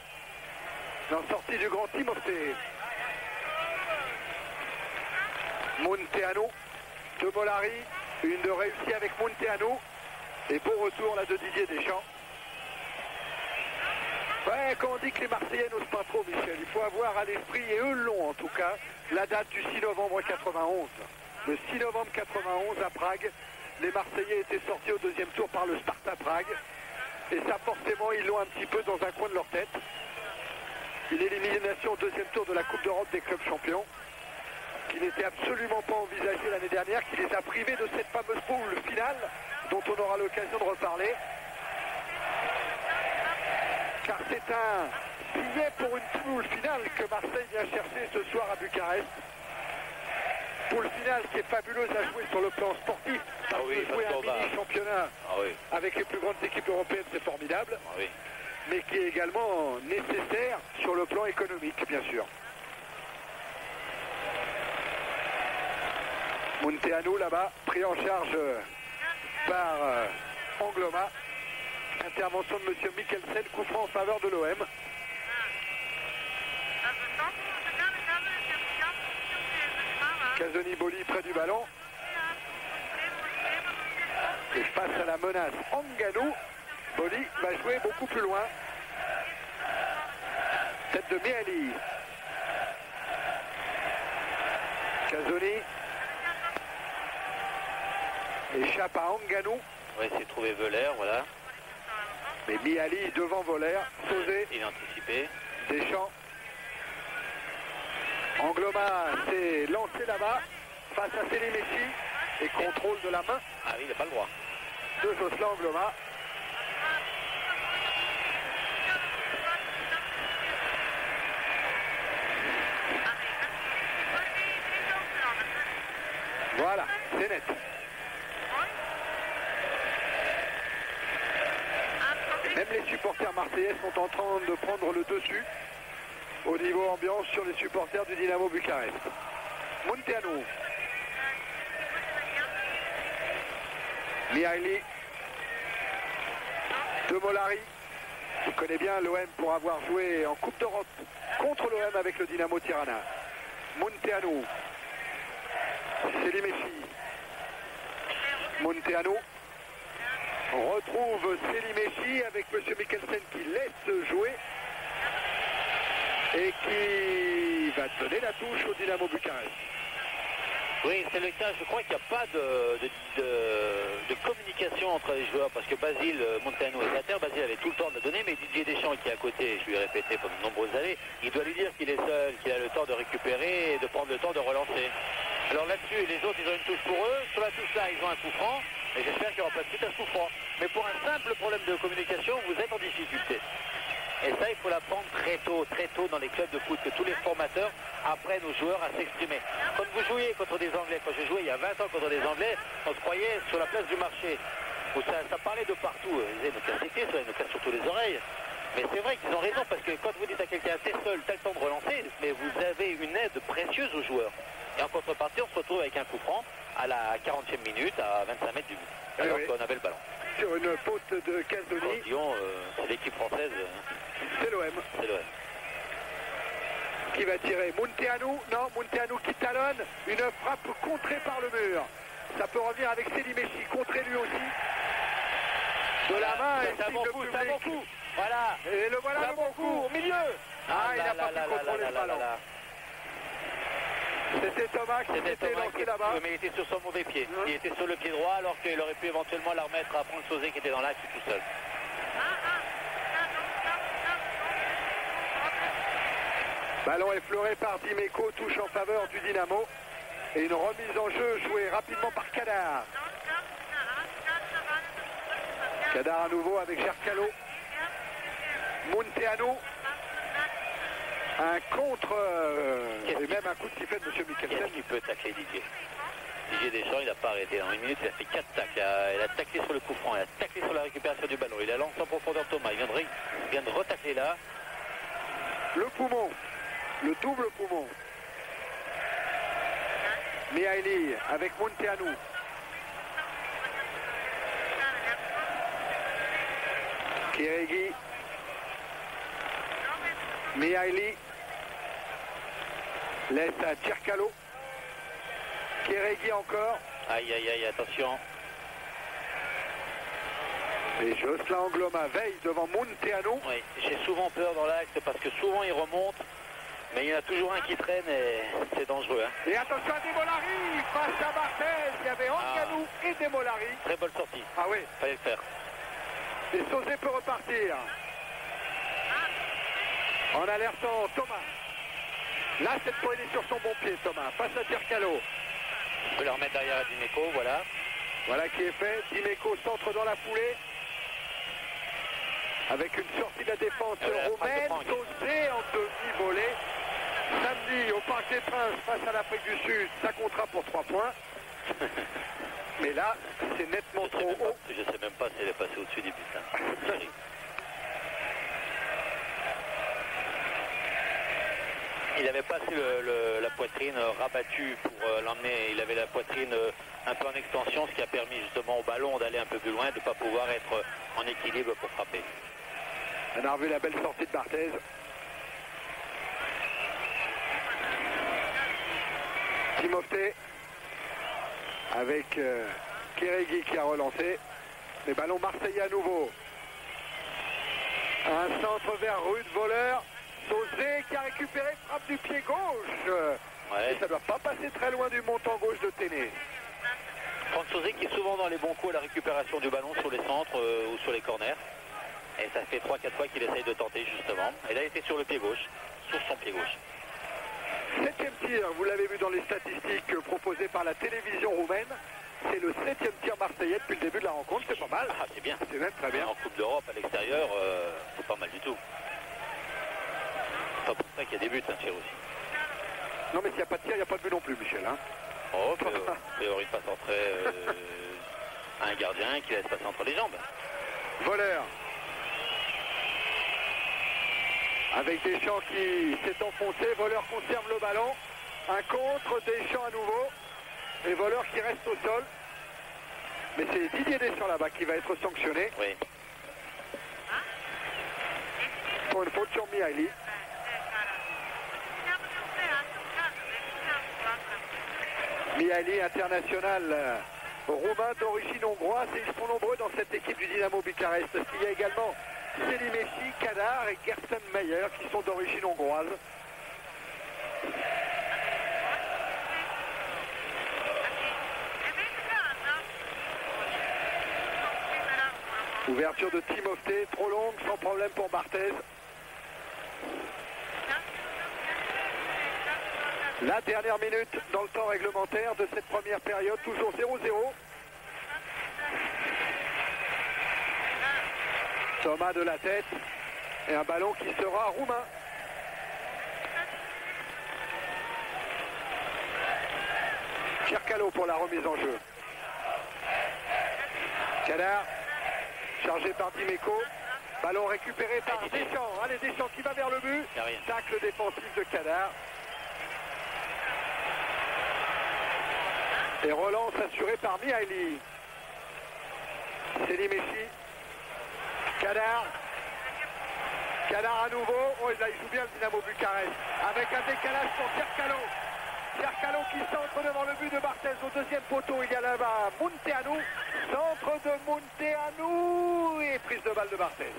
En sortie du grand Timofté. Munteanu de Molari. Une de réussie avec Munteanu. Et beau retour là de Didier Deschamps. Ouais, quand on dit que les Marseillais n'osent pas trop, Michel, il faut avoir à l'esprit, et eux l'ont en tout cas, la date du 6 novembre 91. Le 6 novembre 91 à Prague, les Marseillais étaient sortis au deuxième tour par le Sparta Prague. Et ça, forcément, ils l'ont un petit peu dans un coin de leur tête. Une élimination au deuxième tour de la Coupe d'Europe des clubs champions, qui n'était absolument pas envisagée l'année dernière, qui les a privés de cette fameuse poule finale, dont on aura l'occasion de reparler. Car c'est un billet pour une poule finale que Marseille vient chercher ce soir à Bucarest. poule finale qui est fabuleuse à jouer sur le plan sportif. Ah oui, jouer un parce qu'on va- mini-championnat Ah oui, avec les plus grandes équipes européennes, c'est formidable, ah oui. mais qui est également nécessaire sur le plan économique, bien sûr. Munteanu là-bas, pris en charge par Angloma. Intervention de M. Mikkelsen, coup franc en faveur de l'OM. Casoni Boli près du ballon. Et face à la menace Anganou, Boli va jouer beaucoup plus loin. Tête de Miali. Casoni échappe à Anganou. On va essayer de trouver Velair, voilà. Mais Miali devant Volaire. Sauzé, Il a anticipé. Deschamps. Angloma s'est lancé là-bas face à Selimessi et contrôle de la main Ah oui, il n'a pas le droit. de Jocelyn Angloma. Voilà, c'est net. Même les supporters marseillais sont en train de prendre le dessus au niveau ambiance sur les supporters du Dynamo Bucarest. Munteanu. Mihaili. De Molari. Je connais bien l'OM pour avoir joué en Coupe d'Europe contre l'OM avec le Dynamo Tirana. Munteanu. Selimessi. Munteanu. On retrouve Selimessi avec M. Mikkelsen qui laisse jouer et qui va donner la touche au Dynamo Bucarest. Oui, c'est le cas. Je crois qu'il n'y a pas de communication entre les joueurs parce que Basile Munteanu est à terre. Basile avait tout le temps de donner, mais Didier Deschamps qui est à côté, je lui ai répété pendant de nombreuses années, il doit lui dire qu'il est seul, qu'il a le temps de récupérer et de prendre le temps de relancer. Alors là-dessus, les autres, ils ont une touche pour eux. Sur la touche là, ils ont un coup franc. Et j'espère qu'il n'y aura pas de suite à ce coup franc. Mais pour un simple problème de communication, vous êtes en difficulté. Et ça, il faut l'apprendre très tôt dans les clubs de foot, que tous les formateurs apprennent aux joueurs à s'exprimer. Quand vous jouiez contre des Anglais, quand je jouais il y a 20 ans contre des Anglais, on se croyait sur la place du marché, où ça parlait de partout. Ils disaient, nous casse les pieds, ça nous casse surtout les oreilles. Mais c'est vrai qu'ils ont raison, parce que quand vous dites à quelqu'un, t'es seul, t'as le temps de relancer, mais vous avez une aide précieuse aux joueurs. Et en contrepartie, on se retrouve avec un coup franc à la 40e minute, à 25 mètres du but, alors qu'on avait le ballon. Sur une faute de Casoni. Lyon, c'est l'équipe française. C'est l'OM. C'est l'OM. Qui va tirer Munteanu. Non, Munteanu qui talonne. Une frappe contrée par le mur. Ça peut revenir avec Selimessi. Contré lui aussi. De la main. C'est un bon coup, c'est un bon coup. Voilà. Et le voilà le bon coup. Au milieu. Ah, il n'a pas pu contrôler le ballon. C'était Thomas qui s'était lancé là-bas. Mais il était sur son mauvais pied. Il était sur le pied droit alors qu'il aurait pu éventuellement la remettre à prendre Sauzé qui était dans l'axe tout seul. Ballon effleuré par Dimeco, touche en faveur du Dynamo. Et une remise en jeu jouée rapidement par Kadar. Kadar à nouveau avec Gercalo. Munteanu. Un contre et même un coup de sifflet de M. Mikkelsen. Qu'est-ce qui peut tacler Didier? Didier Deschamps, il n'a pas arrêté. En une minute, il a fait 4 tacles. Il a taclé sur le coup franc, il a taclé sur la récupération du ballon. Il a lancé en profondeur Thomas. Il vient de retacler là. Le poumon, le double poumon. Mihaili avec Munteanu. Kiregi. Mihaili. Laisse à Tcherkalo. Kiregi encore. Aïe, aïe, aïe, attention. Et Jocelyn Angloma veille devant Munteanu. Oui, j'ai souvent peur dans l'axe parce que souvent il remonte. Mais il y en a toujours un qui traîne et c'est dangereux. Hein. Et attention à Demolari face à Barthez. Il y avait Anganou et Demolari. Très bonne sortie. Ah oui. Fallait le faire. Et Sauzé peut repartir. En alertant Thomas. Là, cette fois, il est sur son bon pied, Thomas. Face à Tcherkalo. On peut le remettre derrière à Dimeco, voilà. Voilà qui est fait. Dimeco centre dans la foulée. Avec une sortie de la défense roumaine. Sauzé en demi-volée. Samedi, au Parc des Princes, face à l'Afrique du Sud, ça comptera pour 3 points. Mais là, c'est nettement trop haut. Je sais même pas si elle est passée au-dessus des buts. Hein. Il avait pas la poitrine rabattue pour l'emmener. Il avait la poitrine un peu en extension, ce qui a permis justement au ballon d'aller un peu plus loin, de ne pas pouvoir être en équilibre pour frapper. On a revu la belle sortie de Barthez. Timofté avec Kéréguy qui a relancé. Les ballons marseillais à nouveau. Un centre vers Rude, voleur. Sauzé qui a récupéré, frappe du pied gauche. Ouais. Et ça ne doit pas passer très loin du montant gauche de Téné. Franck Sauzé qui est souvent dans les bons coups à la récupération du ballon sur les centres ou sur les corners. Et ça fait 3-4 fois qu'il essaye de tenter justement. Et là il était sur le pied gauche, sur son pied gauche. 7e tir, vous l'avez vu dans les statistiques proposées par la télévision roumaine. C'est le 7e tir marseillais depuis le début de la rencontre, c'est pas mal. Ah, c'est bien. C'est même très bien. En Coupe d'Europe à l'extérieur, c'est pas mal du tout. C'est pas pour ça qu'il y a des buts, hein, Chez aussi. Non mais s'il n'y a pas de tir, il n'y a pas de but non plus, Michel. Hein. Oh, théorie passe entrer un gardien qui laisse passer entre les jambes. Voleur. Avec Deschamps qui s'est enfoncé, Voleur conserve le ballon. Un contre, Deschamps à nouveau. Et Voleur qui reste au sol. Mais c'est Didier Deschamps là-bas qui va être sanctionné. Oui. Pour une faute sur Mihaly. Mihaly, international roumain d'origine hongroise. Et ils sont nombreux dans cette équipe du Dynamo Bucarest. Parce qu'il y a également Selimechi, Kadar et Gersten Meyer qui sont d'origine hongroise. Ouverture de Timofté, trop longue, sans problème pour Barthez. La dernière minute dans le temps réglementaire de cette première période, toujours 0-0. Thomas de la tête et un ballon qui sera roumain. Chercalo pour la remise en jeu. Kadar, chargé par Dimeco. Ballon récupéré par Deschamps. Allez, Deschamps qui va vers le but. Tacle défensif de Kadar. Et relance assurée par Mihaly. Selimechi. Kadar. Kadar à nouveau. Oh, là, il joue bien le Dynamo Bucarest. Avec un décalage pour Chercalo. Chercalo qui centre devant le but de Barthez au deuxième poteau. Il y a là-bas Munteanu. Centre de Munteanu. Et prise de balle de Barthez.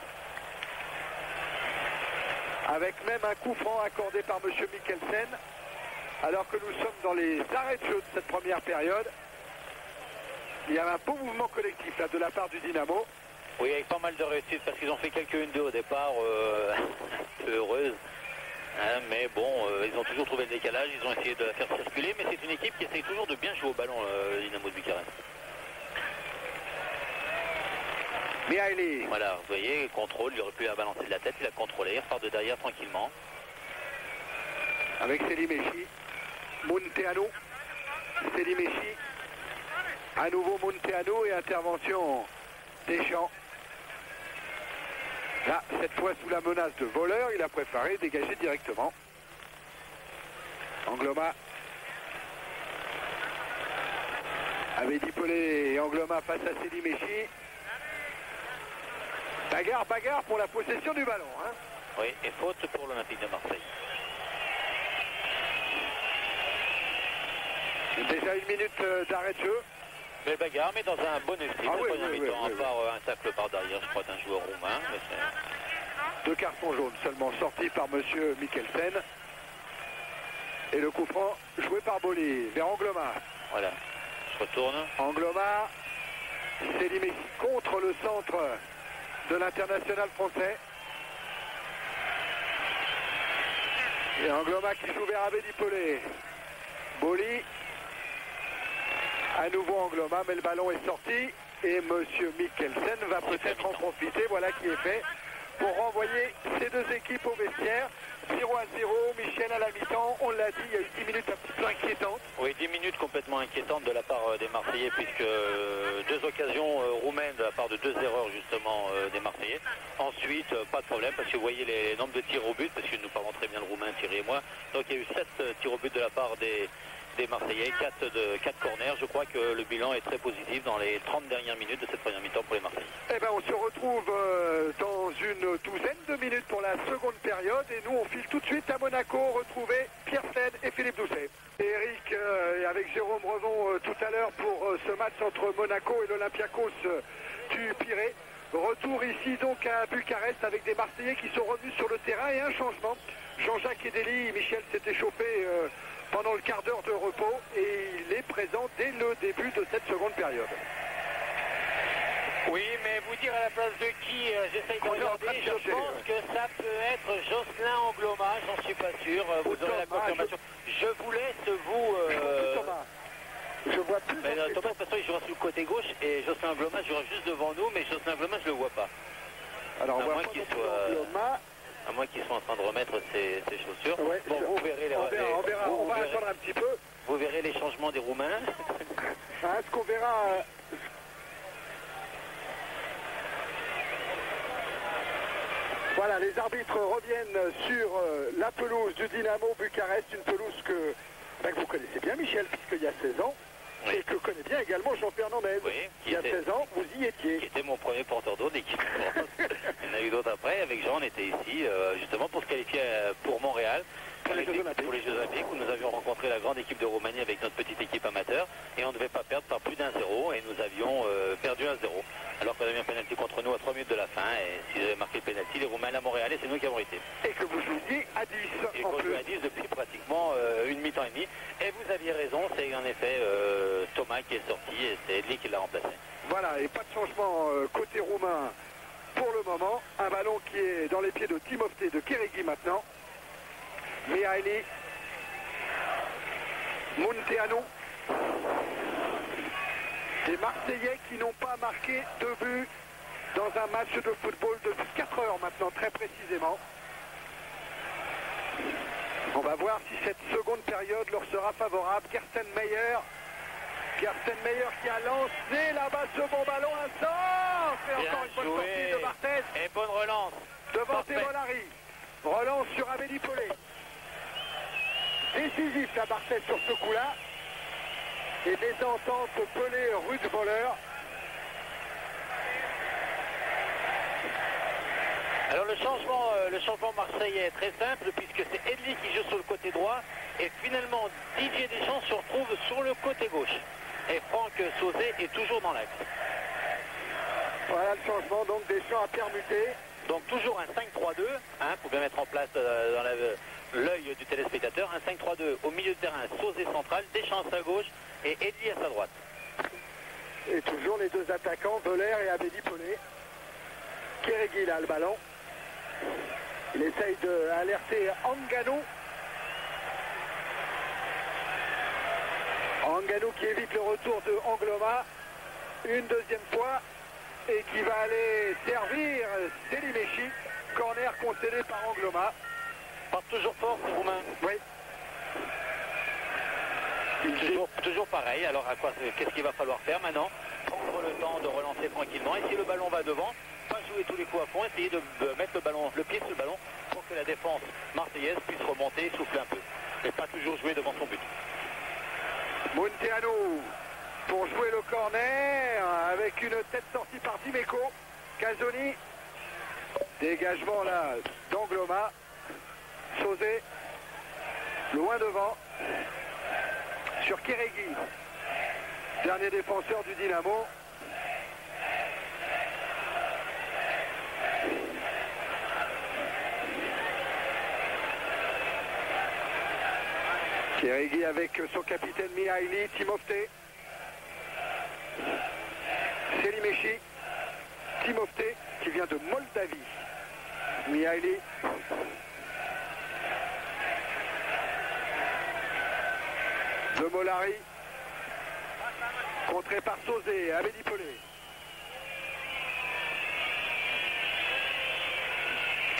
Avec même un coup franc accordé par M. Mikkelsen. Alors que nous sommes dans les arrêts de jeu de cette première période. Il y a un beau mouvement collectif là de la part du Dynamo. Oui, avec pas mal de réussite parce qu'ils ont fait quelques 1-2 au départ, un peu heureuses. Hein, mais bon, ils ont toujours trouvé le décalage, ils ont essayé de la faire circuler, mais c'est une équipe qui essaye toujours de bien jouer au ballon, le Dynamo de Bucarest. Mihaly. Voilà, vous voyez, contrôle, il aurait pu la balancer de la tête, il a contrôlé, il repart de derrière tranquillement. Avec Selimechi. Munteanu. Selimechi. À nouveau Munteanu et intervention Deschamps. Là, cette fois sous la menace de voleur, il a préféré dégager directement. Angloma. Avec Dipolé et Angloma face à Selimechi. Bagarre pour la possession du ballon. Hein. Oui, et faute pour l'Olympique de Marseille. Déjà 1 minute d'arrêt de jeu. Belle bagarre, mais dans un bon esprit. Ah, oui, mi-temps, à part un tacle par derrière, je crois, d'un joueur roumain. Mais 2 cartons jaunes seulement sortis par M. Mikkelsen. Et le coup franc joué par Boli vers Angloma. Voilà, je retourne. Angloma, Selimechi contre le centre de l'international français. Et Angloma qui joue vers Abedipolé. Boli. À nouveau Angloma, mais le ballon est sorti. Et M. Mikkelsen va peut-être en profiter. Voilà qui est fait. pour renvoyer ces deux équipes au vestiaire. 0-0, Michel à la mi-temps, on l'a dit, il y a eu 10 minutes un petit peu inquiétantes. Oui, 10 minutes complètement inquiétantes de la part des Marseillais, puisque deux occasions roumaines de la part de deux erreurs justement des Marseillais. Ensuite, pas de problème, parce que vous voyez les nombres de tirs au but, parce que nous parlons très bien le roumain, Thierry et moi. Donc il y a eu 7 tirs au but de la part des Marseillais, 4 corners. Je crois que le bilan est très positif dans les 30 dernières minutes de cette première mi-temps pour les Marseillais. Eh bien, on se retrouve dans une douzaine de minutes pour la seconde période et nous on file tout de suite à Monaco retrouver Pierre Seine et Philippe Doucet. Et Eric et avec Jérôme Revon tout à l'heure pour ce match entre Monaco et l'Olympiakos du Pirée. Retour ici donc à Bucarest avec des Marseillais qui sont revenus sur le terrain et un changement. Jean-Jacques Edeli, Michel s'est échauffé pendant le quart d'heure de repos et il est présent dès le début de cette seconde période. Oui, mais vous dire à la place de qui j'essaye de regarder, je pense que ça peut être Jocelyn Angloma, j'en suis pas sûr, vous aurez la confirmation. Je vous laisse vous... Thomas. Je vois plus. Mais, Thomas, de toute façon, il jouera sur le côté gauche et Jocelyn Angloma jouera juste devant nous, mais Jocelyn Angloma, je le vois pas. Alors, on à voit moins qu'il soit... À moins qu'ils soient en train de remettre ses chaussures. Ouais, bon, vous verrez les... On va attendre un petit peu. Vous verrez les changements des Roumains. Est-ce qu'on verra... Voilà, les arbitres reviennent sur la pelouse du Dynamo Bucarest, une pelouse que vous connaissez bien, Michel, puisqu'il y a 16 ans, oui. Et que connaît bien également Jean Fernandez. Oui, il y a 16 ans, vous y étiez. Qui était mon premier porteur d'eau d'équipe de France. Il y en a eu d'autres après. Avec Jean, on était ici justement pour se qualifier pour Montréal. Pour les Jeux Olympiques, où nous avions rencontré la grande équipe de Roumanie avec notre petite équipe amateur et on ne devait pas perdre par plus d'1-0 et nous avions perdu 1-0 alors qu'on avait un pénalty contre nous à 3 minutes de la fin et s'ils avaient marqué le pénalty, les Roumains à Montréal et c'est nous qui avons été. Et que vous jouiez à 10 et qu'on jouait à 10 depuis pratiquement une mi-temps et demi et vous aviez raison, c'est en effet Thomas qui est sorti et c'est Edli qui l'a remplacé. Voilà, et pas de changement côté roumain pour le moment, un ballon qui est dans les pieds de Timofte de Kérégi maintenant. Mihaili, Munteanu, des Marseillais qui n'ont pas marqué de but dans un match de football depuis 4 heures maintenant, très précisément. On va voir si cette seconde période leur sera favorable. Kersten Meyer qui a lancé là-bas ce bon ballon, un centre et encore une bonne sortie de Barthez. Et bonne relance. Devant Temolari. Relance sur Amélie Pelé. Décisif la Barthez sur ce coup-là. Et mésentente Pelé-Rude voleur. Alors le changement marseillais est très simple puisque c'est Edli qui joue sur le côté droit et finalement Didier Deschamps se retrouve sur le côté gauche. Et Franck Sauzet est toujours dans l'axe. Voilà le changement, donc Deschamps a permuté. Donc toujours un 5-3-2, pour bien mettre en place dans l'œil du téléspectateur, un 5-3-2 au milieu de terrain, Sauzet central, Deschamps à sa gauche et Edli à sa droite. Et toujours les deux attaquants, Voller et Amélie Pelé. Kérégi là le ballon. Il essaye d'alerter Anganou. Anganou qui évite le retour de Angloma une deuxième fois et qui va aller servir Selimechi. Corner concédé par Angloma. Part toujours fort ces Roumains. Oui. Toujours pareil, alors qu'est-ce qu'il va falloir faire maintenant? Prendre le temps de relancer tranquillement et si le ballon va devant, pas jouer tous les coups à fond, essayer de mettre le pied sur le ballon pour que la défense marseillaise puisse remonter et souffler un peu. Et pas toujours jouer devant son but. Munteanu pour jouer le corner avec une tête sortie par Dimeco. Casoni. Dégagement là d'Angloma. Sauzet. Loin devant. Sur Kérégi. Dernier défenseur du Dynamo. Kérégi avec son capitaine Mihaili, Timofte. Selimechi. Timofte qui vient de Moldavie. Mihaili. De Molari. Contré par Sauzet, Amélie Pelé.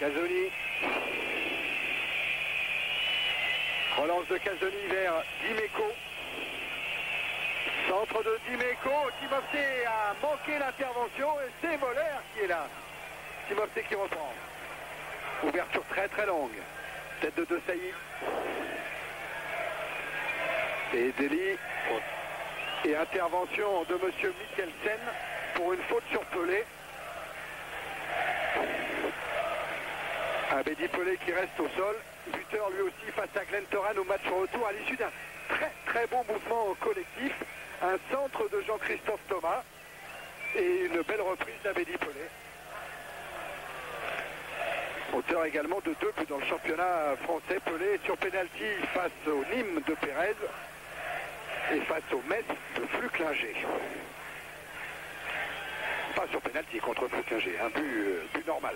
Casoni. Relance de Casoni vers Dimeco. Centre de Dimeco. Timofsé a manqué l'intervention et c'est Moller qui est là. Timofsé qui reprend. Ouverture très très longue. Tête de De Sailly. Et Deli. Et intervention de monsieur Mikkelsen pour une faute sur Pelé. Abedi Pelé qui reste au sol. Buteur lui aussi face à Glenn Toran au match retour à l'issue d'un très très bon mouvement collectif. Un centre de Jean-Christophe Thomas et une belle reprise d'Abedi Pelé. Auteur également de 2 buts dans le championnat français. Pelé sur pénalty face au Nîmes de Pérez et face au Metz de Flucklinger. Pas sur pénalty contre Flucklinger, un but normal.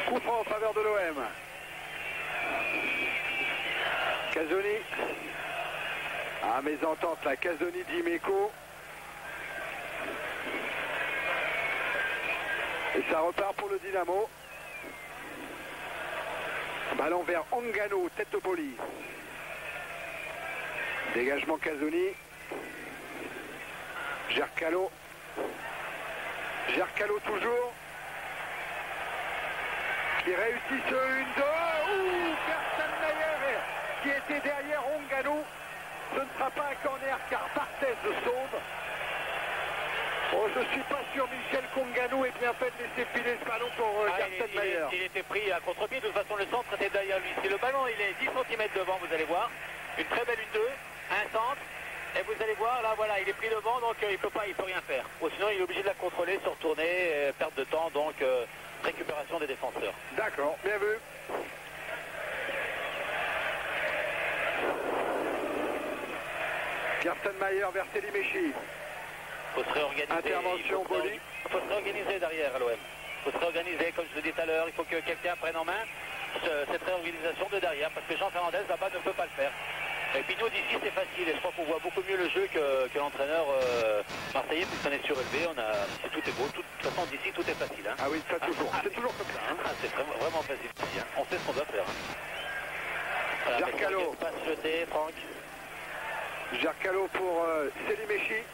Coup franc en faveur de l'OM. Casoni. Ah, mésentente là, Casoni Dimeco. Et ça repart pour le Dynamo. Ballon vers Ongano, tête de Poli. Dégagement Casoni. Gercalo. Gercalo toujours. Qui réussit ce 1-2. Ouh, Gerstenmaier qui était derrière Ongano. Ce ne sera pas un corner car Barthez se sauve. Oh, je ne suis pas sûr, Michel Ongano ait bien fait de laisser filer ce ballon pour Gerstenmaier. Il était pris à contre-pied, de toute façon le centre était derrière lui. Si le ballon il est 10 cm devant, vous allez voir. Une très belle 1-2, un centre. Et vous allez voir, là voilà, il est pris devant, donc il peut rien faire. Ou sinon il est obligé de la contrôler, se retourner, perte de temps, donc récupération des défenseurs. D'accord, bien vu. Gerstenmaier vers Selimechi. Faut se réorganiser. Intervention Boli. Il faut se réorganiser derrière à l'OM. Il faut se réorganiser, comme je le disais tout à l'heure, il faut que quelqu'un prenne en main cette réorganisation de derrière, parce que Jean Fernandez là-bas ne peut pas le faire. Et puis nous d'ici c'est facile, et je crois qu'on voit beaucoup mieux le jeu que l'entraîneur marseillais, puisqu'on est surélevé, tout est beau, de toute façon d'ici tout est facile. Hein. Ah oui, ça toujours, c'est toujours comme ça. Hein. C'est vraiment facile ici, hein. On sait ce qu'on doit faire. Hein. Voilà, Gercalo. Passe jeté, Franck. Gercalo pour Selimechi.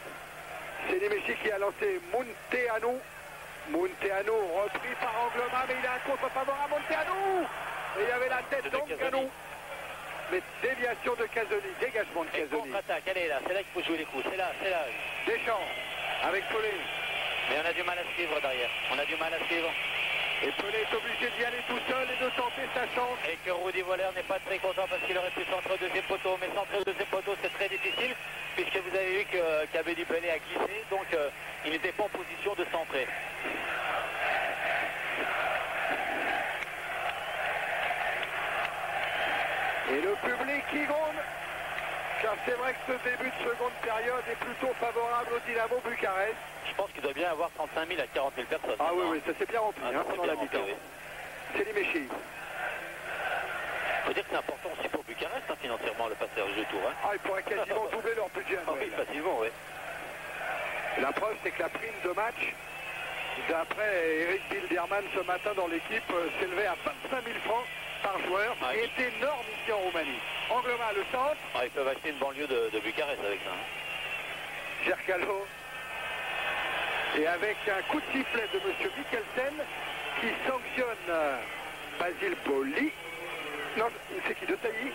Selimechi qui a lancé Munteanu. Munteanu repris par Angloma, mais il a un contre favorable à Munteanu. Et il y avait la tête d'Ongano. Mais déviation de Casoni, dégagement de Casoni. Contre-attaque, elle est là, c'est là qu'il faut jouer les coups, c'est là. Deschamps, avec Pelé. Mais on a du mal à suivre derrière, on a du mal à suivre. Et Pelé est obligé d'y aller tout seul et de tenter sa chance. Et que Rudy Voller n'est pas très content parce qu'il aurait pu centrer au deuxième poteau. Mais centrer au deuxième poteau, c'est très difficile, puisque vous avez vu qu'Abedi Pelé a glissé, donc il n'était pas en position de centrer. Et le public qui gronde, car c'est vrai que ce début de seconde période est plutôt favorable au Dynamo Bucarest. Je pense qu'il doit bien avoir 35 000 à 40 000 personnes. Ah oui, ça s'est bien rempli pendant la mi-temps. Oui. Selimechi. Il faut dire que c'est important aussi pour Bucarest, hein, financièrement, le passage de tour. Hein. Ah, ils pourraient quasiment doubler leur budget. Ah oui, facilement, oui. La preuve, c'est que la prime de match, d'après Eric Bilderman ce matin dans l'équipe, s'élevait à 25 000 francs par joueur, qui est énorme ici en Roumanie. Angloma, le centre. Ah, ils peuvent acheter une banlieue de Bucarest avec ça. Hein. Gercalo. Et avec un coup de sifflet de M. Mikkelsen qui sanctionne Basile Boli. Non, c'est qui? De Sailly.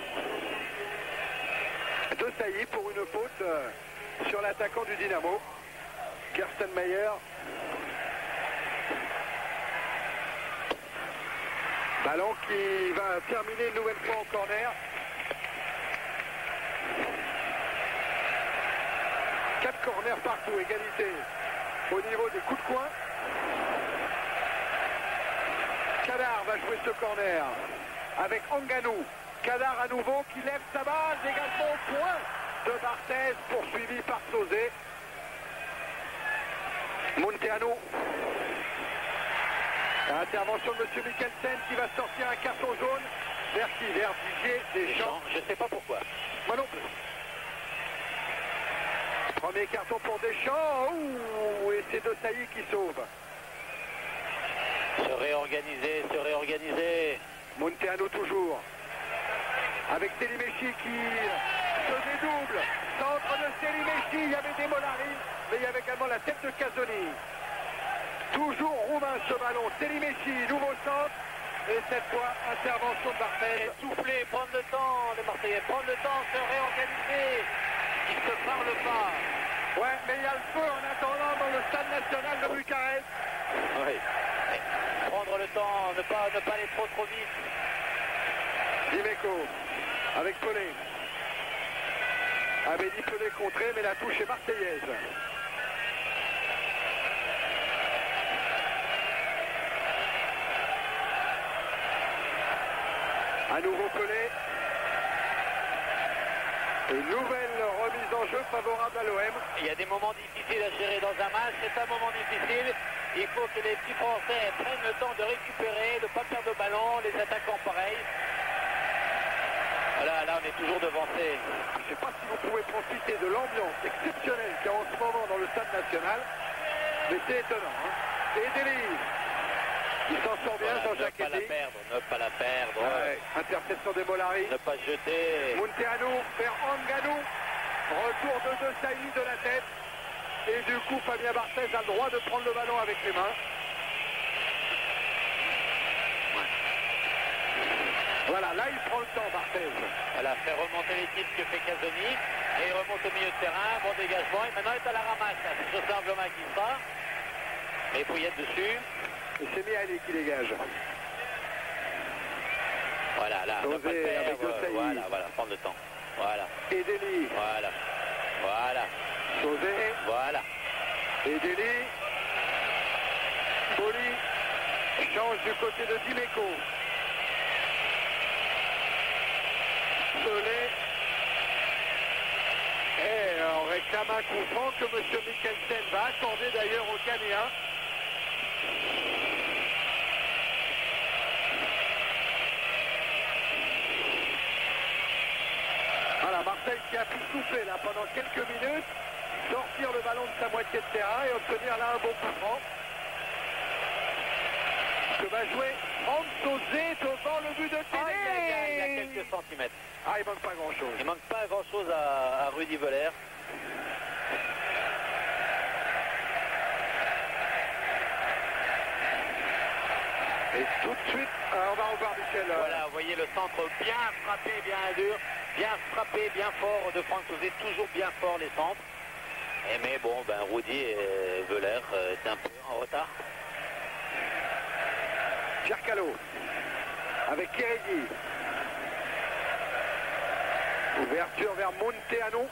De Sailly pour une faute sur l'attaquant du Dynamo. Gerstenmaier. Ballon qui va terminer une nouvelle fois en corner. 4 corners partout, égalité au niveau des coups de coin. Kadar va jouer ce corner avec Anganou. Kadar à nouveau qui lève sa balle, dégagement au point de Barthez, poursuivi par Sauzé. Munteanu. Intervention de M. Mikkelsen qui va sortir un carton jaune. Vers qui? Vers Didier Deschamps. Je ne sais pas pourquoi. Moi non plus. Premier carton pour Deschamps. Ouh, et c'est De Sailly qui sauve. Se réorganiser, se réorganiser. Munteanu toujours. Avec Selimeschi qui se dédouble. Centre de Selimeschi, il y avait des Molari, mais il y avait également la tête de Casoni. Toujours roumain ce ballon. Selimeschi, nouveau centre. Et cette fois, intervention de Barthez. Souffler, prendre le temps, les Marseillais, prendre le temps, se réorganiser. Ils ne se parlent pas. Ouais, mais il y a le feu en attendant dans le stade national de Bucarest. Oui. Prendre le temps, ne pas aller trop vite. Dimeco avec Pelé. Abedi Pelé contré, mais la touche est marseillaise. À nouveau Pelé. Une nouvelle remise en jeu favorable à l'OM. Il y a des moments difficiles à gérer dans un match, c'est un moment difficile. Il faut que les petits Français prennent le temps de récupérer, de ne pas perdre le ballon, les attaquants pareil. Voilà, là on est toujours devancé. Je ne sais pas si vous pouvez profiter de l'ambiance exceptionnelle qu'il y a en ce moment dans le stade national, mais c'est étonnant. Hein. Et Délire, il s'en sort bien, Voilà, Jean-Jacques ne pas la perdre, ne pas la perdre. Ouais, interception des Molari. Ne pas jeter. Munteanu vers Nganou. Retour de De Sailly de la tête. Et du coup, Fabien Barthez a le droit de prendre le ballon avec les mains. Voilà, là il prend le temps, Barthez. Voilà, fait remonter l'équipe que fait Casoni. Et il remonte au milieu de terrain, bon dégagement. Et maintenant il est à la ramasse. C'est José Angloma qui sera. Et Pouillette dessus. Et c'est Miali qui dégage. Voilà, là, ne pas le José avec perdre. De Sailly. Voilà, prendre le temps. Voilà, Et Deli. voilà. José. Voilà. Et Deli. Boli. Change du côté de Dimeco. Pelé. Et on réclame un coup franc que M. Mikkelsen va accorder d'ailleurs au Ghanéen. Voilà, Marseille qui a pu souffler là pendant quelques minutes, sortir le ballon de sa moitié de terrain et obtenir là un bon coup franc. Que va jouer Franzosé devant le but de Télé. Il y a quelques centimètres. Ah, il manque pas grand-chose. Il manque pas grand-chose à Rudy Voller. Et tout de suite, on va revoir Michel. Voilà, vous voyez le centre bien frappé, bien dur, bien frappé, bien fort de Franzosé, toujours bien fort les centres. Mais bon, Rudy et Voller étaient un peu en retard. Pierre Callot avec Kérégi. Ouverture vers Munteanu.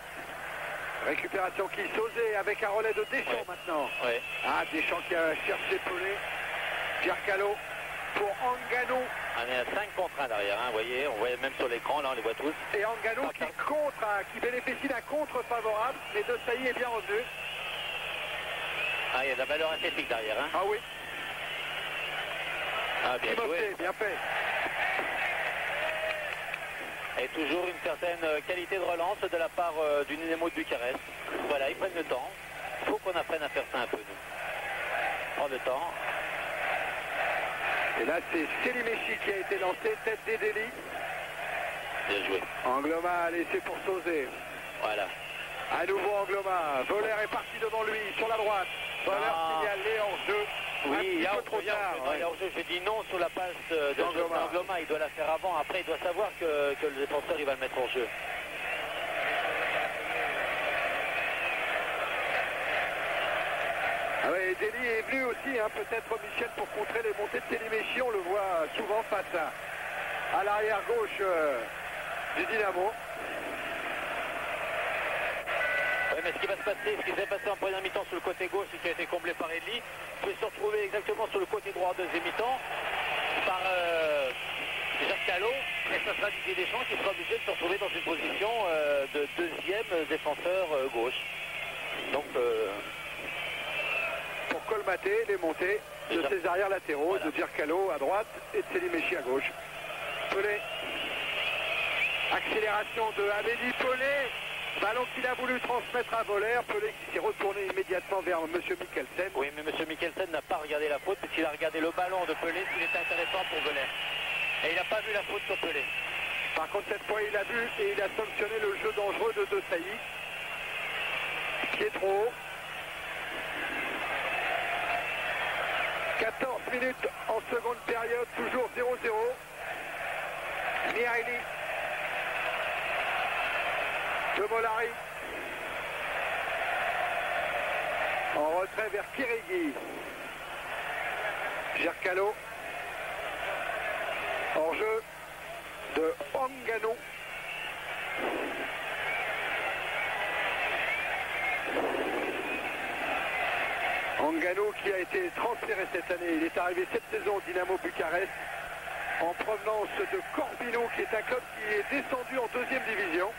Récupération qui Sosé avec un relais de Deschamps maintenant. Ouais. Ah, Deschamps qui a cherché Pelé. Pierre Callot pour Nganou. On est à 5 contre 1 derrière, hein, vous voyez, on voit même sur l'écran, là on les voit tous. Et Nganou qui bénéficie d'un contre favorable, mais De Sailly est bien revenu. Ah, il y a de la valeur athlétique derrière, hein. Ah oui. Ah, bien Timothée, joué. bien fait. Et toujours une certaine qualité de relance de la part du Dynamo de Bucarest. Voilà, ils prennent le temps. Il faut qu'on apprenne à faire ça un peu, nous. Prendre le temps. Et là, c'est Selimeschi qui a été lancé, tête d'Edeli. Bien joué. Angloma a laissé pour Sosé. Voilà. À nouveau Angloma. Voller est parti devant lui, sur la droite. Voller signalé en jeu. Oui, il y a trop tard. je dis non sur la passe de Angloma. Il doit la faire avant. Après, il doit savoir que le défenseur, il va le mettre en jeu. Ah ouais, Deli est venu aussi, hein, peut-être Michel, pour contrer les montées de Selimeschi. On le voit souvent face à l'arrière gauche du Dynamo. Oui, mais ce qui va se passer, ce qui s'est passé en première mi-temps sur le côté gauche et qui a été comblé par Edli, peut se retrouver exactement sur le côté droit en deuxième mi-temps par Jacques Callot, et ça sera Didier Deschamps qui sera obligé de se retrouver dans une position de deuxième défenseur gauche. Donc, pour colmater les montées de ses arrières latéraux, voilà. de Pierre Callot à droite et de Selimeschi à gauche. Pelé. Accélération de Abedi Pelé. Ballon qu'il a voulu transmettre à Voller, Pelé qui s'est retourné immédiatement vers M. Mikkelsen. Oui, mais M. Mikkelsen n'a pas regardé la faute, puisqu'il a regardé le ballon de Pelé, s'il était intéressant pour Voller. Et il n'a pas vu la faute sur Pelé. Par contre, cette fois, il a vu et il a sanctionné le jeu dangereux de De Sailly. Qui est trop haut. 14 minutes en seconde période, toujours 0-0. Mihaili. De Molari. En retrait vers Kirigui. Gercalo. En jeu de Ngannou. Ngannou qui a été transféré cette année. Il est arrivé cette saison au Dynamo Bucarest en provenance de Corvino, qui est un club qui est descendu en deuxième division.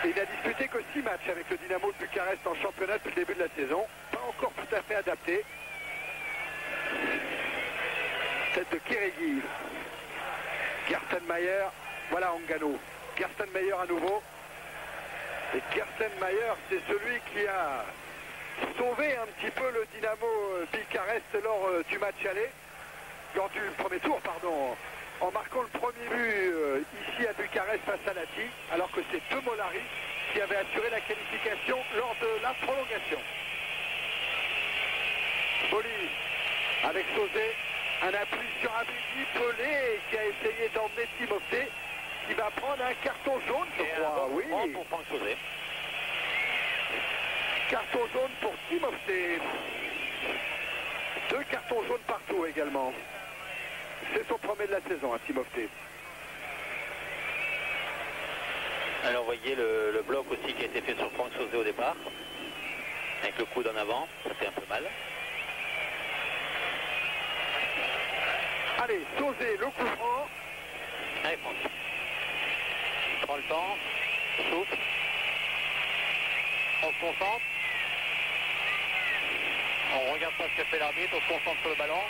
Et il a disputé que 6 matchs avec le Dynamo de Bucarest en championnat depuis le début de la saison. Pas encore tout à fait adapté. Tête de Kirigui. Gerstenmayer. Voilà Ngannou. Gerstenmayer à nouveau. Et Gerstenmayer, c'est celui qui a sauvé un petit peu le Dynamo Bucarest lors du match aller. Lors du premier tour, pardon. En marquant le premier but ici à Bucarest face à Lati, alors que c'est De Molari qui avait assuré la qualification lors de la prolongation. Boli avec Sauzé, un appui sur Abidi, Pelé qui a essayé d'emmener Timofté, qui va prendre un carton jaune, je crois. Oui. Pour Franck Sauzé. Carton jaune pour Timofté. 2 cartons jaunes partout également. C'est son premier de la saison à Timofté. Alors vous voyez le bloc aussi qui a été fait sur Franck Sauzé au départ. Avec le coude en avant, ça fait un peu mal. Allez, Sauzé, le coup franc. Allez Franck. Prends le temps, souffle. On se concentre. On regarde pas ce que fait l'arbitre, on se concentre sur le ballon.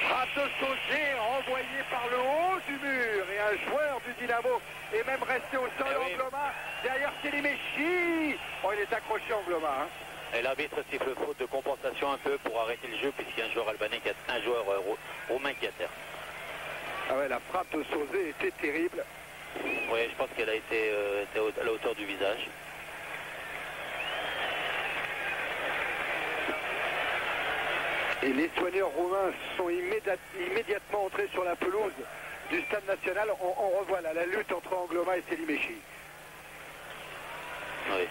Frappe de Sauzé renvoyé par le haut du mur et un joueur du Dynamo est même resté au sol. Angloma derrière Séliméchi. Oh, il est accroché Angloma. Hein. Et l'arbitre siffle faute de compensation un peu pour arrêter le jeu puisqu'il y a un joueur albanais, un joueur roumain qui est à terre. Ah ouais, la frappe de Sauzé était terrible. Oui, je pense qu'elle a été à la hauteur du visage. Et les soigneurs roumains sont immédiatement entrés sur la pelouse du Stade National. On revoit là la lutte entre Angloma et Séliméchi. Oui.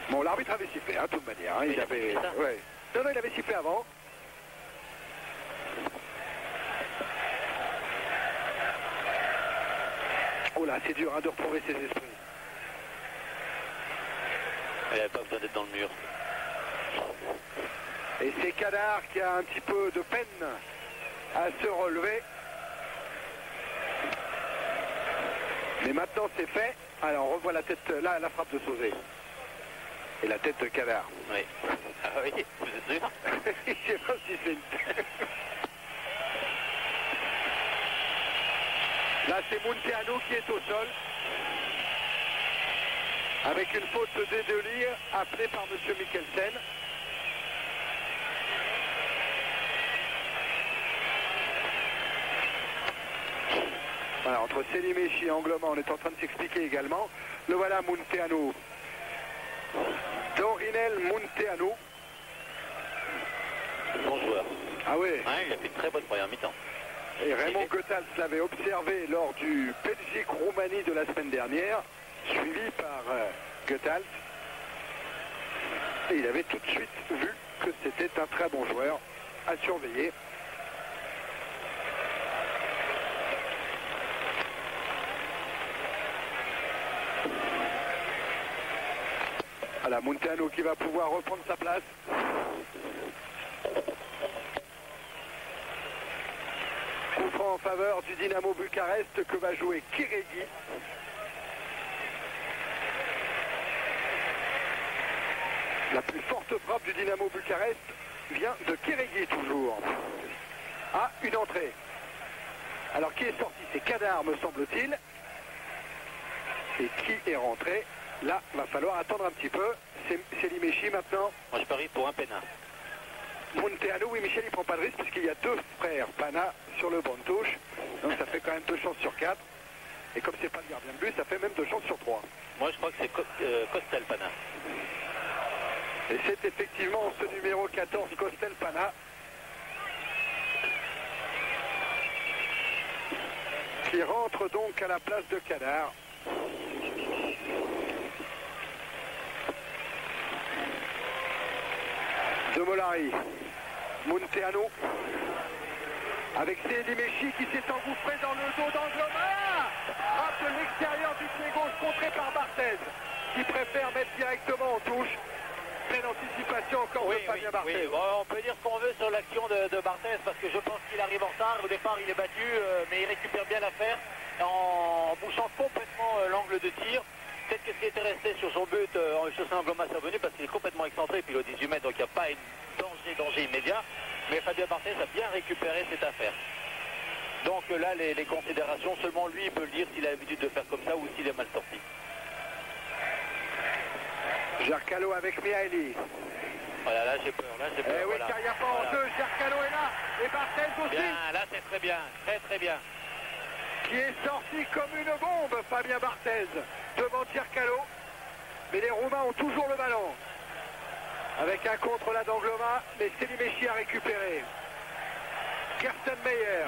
Bon, l'arbitre avait sifflé, hein, de toute manière. Hein, il avait... Ouais. Non, il avait sifflé avant. Oh là, c'est dur hein, de retrouver ses esprits. Il n'avait pas besoin d'être dans le mur. Et c'est Cadar qui a un petit peu de peine à se relever. Mais maintenant c'est fait. Alors on revoit la tête, là, la frappe de Sauzé. Et la tête de Cadar. Oui. Ah oui, vous êtes sûr? Je sais pas si c'est une tête. Là c'est Munteanu qui est au sol. Avec une faute de Dedelir appelée par M. Mikkelsen. Voilà, entre Séliméchi et Angloma, on est en train de s'expliquer également. Le voilà Munteanu. Dorinel Munteanu. Bon joueur. Ah oui. Ouais, il a fait une très bonne première mi-temps. Et Raymond Goethals l'avait observé lors du Belgique-Roumanie de la semaine dernière, suivi par Goethals. Et il avait tout de suite vu que c'était un très bon joueur à surveiller. Voilà, Munteanu qui va pouvoir reprendre sa place. Coup franc en faveur du Dynamo Bucarest que va jouer Kirigui. La plus forte frappe du Dynamo Bucarest vient de Kirigui toujours. Ah, une entrée. Alors qui est sorti? C'est Cadar me semble-t-il. Et qui est rentré? Là, va falloir attendre un petit peu. C'est Limechi maintenant. Moi je parie pour un Pena. Munteanu, oui, Michel, il prend pas de risque puisqu'il y a deux frères Pana sur le banc de touche. Donc ça fait quand même 2 chances sur 4. Et comme c'est pas le gardien de but, ça fait même 2 chances sur 3. Moi je crois que c'est Costel Pana. Et c'est effectivement ce numéro 14, Costel Pana, qui rentre donc à la place de Canard. De Molari, Munteanu, avec Limechi qui s'est engouffré dans le dos d'Angloma. Frappe de l'extérieur du pied gauche contré par Barthez, qui préfère mettre directement en touche. Pleine anticipation encore de Fabien Barthez. Oui. Bon, on peut dire ce qu'on veut sur l'action de Barthez parce que je pense qu'il arrive en retard. Au départ, il est battu, mais il récupère bien l'affaire en bouchant complètement l'angle de tir. Peut-être que s'il était resté sur son but en chaussant Angloma survenu parce qu'il est complètement excentré, puis il est au 18 mètres, donc il n'y a pas un danger immédiat. Mais Fabien Barthez a bien récupéré cette affaire. Donc là, les considérations, seulement lui il peut le dire s'il a l'habitude de faire comme ça ou s'il est mal sorti. Giancarlo avec Mihaly. Voilà, là j'ai peur, Eh oui, voilà. car il n'y a pas en jeu, Giancarlo est là, et Barthez aussi. Bien, là c'est très bien, très bien. Qui est sorti comme une bombe, Fabien Barthez, devant Giancarlo. Mais les Roumains ont toujours le ballon. Avec un contre là d'Angloma, mais Limechi a récupéré. Gerstenmeyer,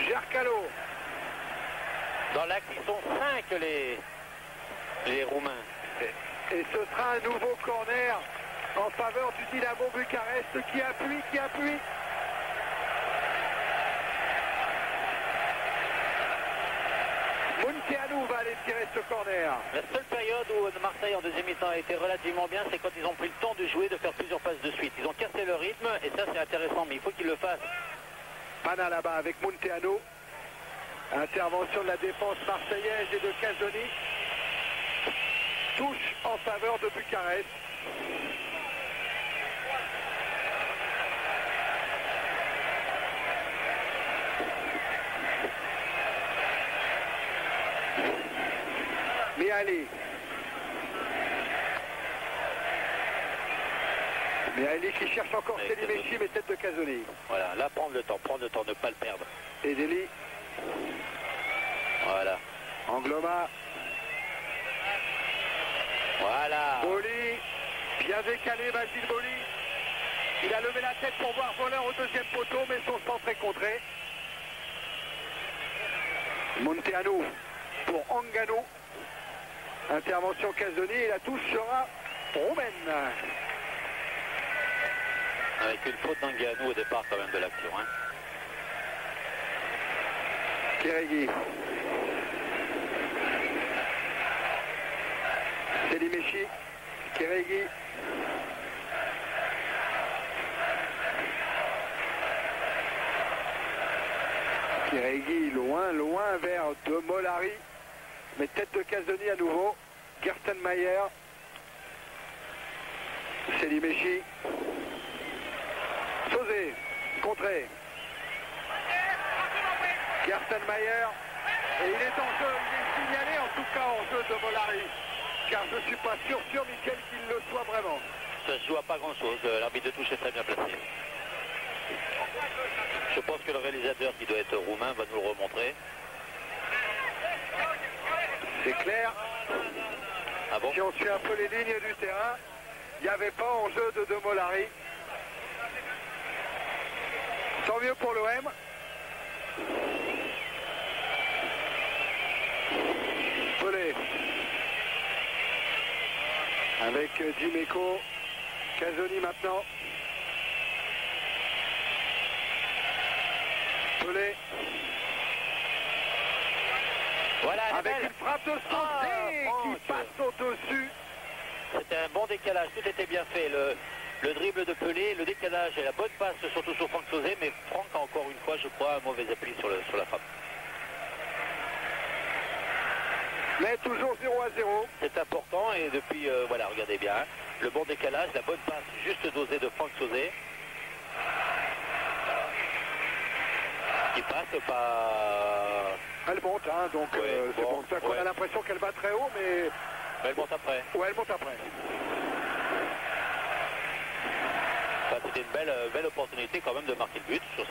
Giancarlo. Dans l'axe, ils sont 5 les Roumains. Et ce sera un nouveau corner en faveur du Dynamo Bucarest qui appuie. Munteanu va aller tirer ce corner. La seule période où Marseille en deuxième mi-temps a été relativement bien, c'est quand ils ont pris le temps de jouer, de faire plusieurs passes de suite. Ils ont cassé le rythme et ça c'est intéressant, mais il faut qu'ils le fassent. Pana là-bas avec Munteanu. Intervention de la défense marseillaise et de Casoni. Touche en faveur de Bucarest. Mihaly. Mihaly qui cherche encore Limechi, mais tête de Casoni. Voilà, là prendre le temps, ne pas le perdre. Edeli. Voilà. Angloma. Voilà. Boli, bien décalé, Basile Boli. Il a levé la tête pour voir Voleur au deuxième poteau, mais son centre est contré. Munteanu pour Angano. Intervention Casoni et la touche sera roumaine. Avec une faute d'Anganou au départ quand même de l'action. Hein. Kéregui. Limechi. Kéregui. Kéregui loin vers de Molari. Mais tête de Casoni à nouveau. Gerstenmeyer. Limechi. Sauzé. Contré. Gerstenmeyer. Et il est en jeu. Il est signalé en tout cas en jeu de Molari. Car je ne suis pas sûr, Michel, qu'il le soit vraiment. Ça ne se joue à pas grand-chose. L'arbitre de touche est très bien placé. Je pense que le réalisateur, qui doit être roumain, va nous le remontrer. C'est clair. Ah bon? Si on suit un peu les lignes du terrain, il n'y avait pas en jeu de Molari. Tant mieux pour l'OM. Pelé. Avec Dimeco. Casoni maintenant. Pelé. Voilà, avec une frappe de Sauzé qui passe au-dessus. C'était un bon décalage, tout était bien fait. Le dribble de Pelé, le décalage et la bonne passe, surtout sur Franck Sauzé, mais Franck a encore une fois, je crois, un mauvais appui sur la frappe. Mais toujours 0-0. C'est important et depuis, voilà, regardez bien, le bon décalage, la bonne passe juste dosée de Franck Sauzé. Qui passe Elle monte, hein, donc Ouais, c'est bon, pour ça qu'on ouais. a l'impression qu'elle va très haut, mais Elle monte après. ouais, elle monte après. Enfin, c'était une belle opportunité quand même de marquer le but sur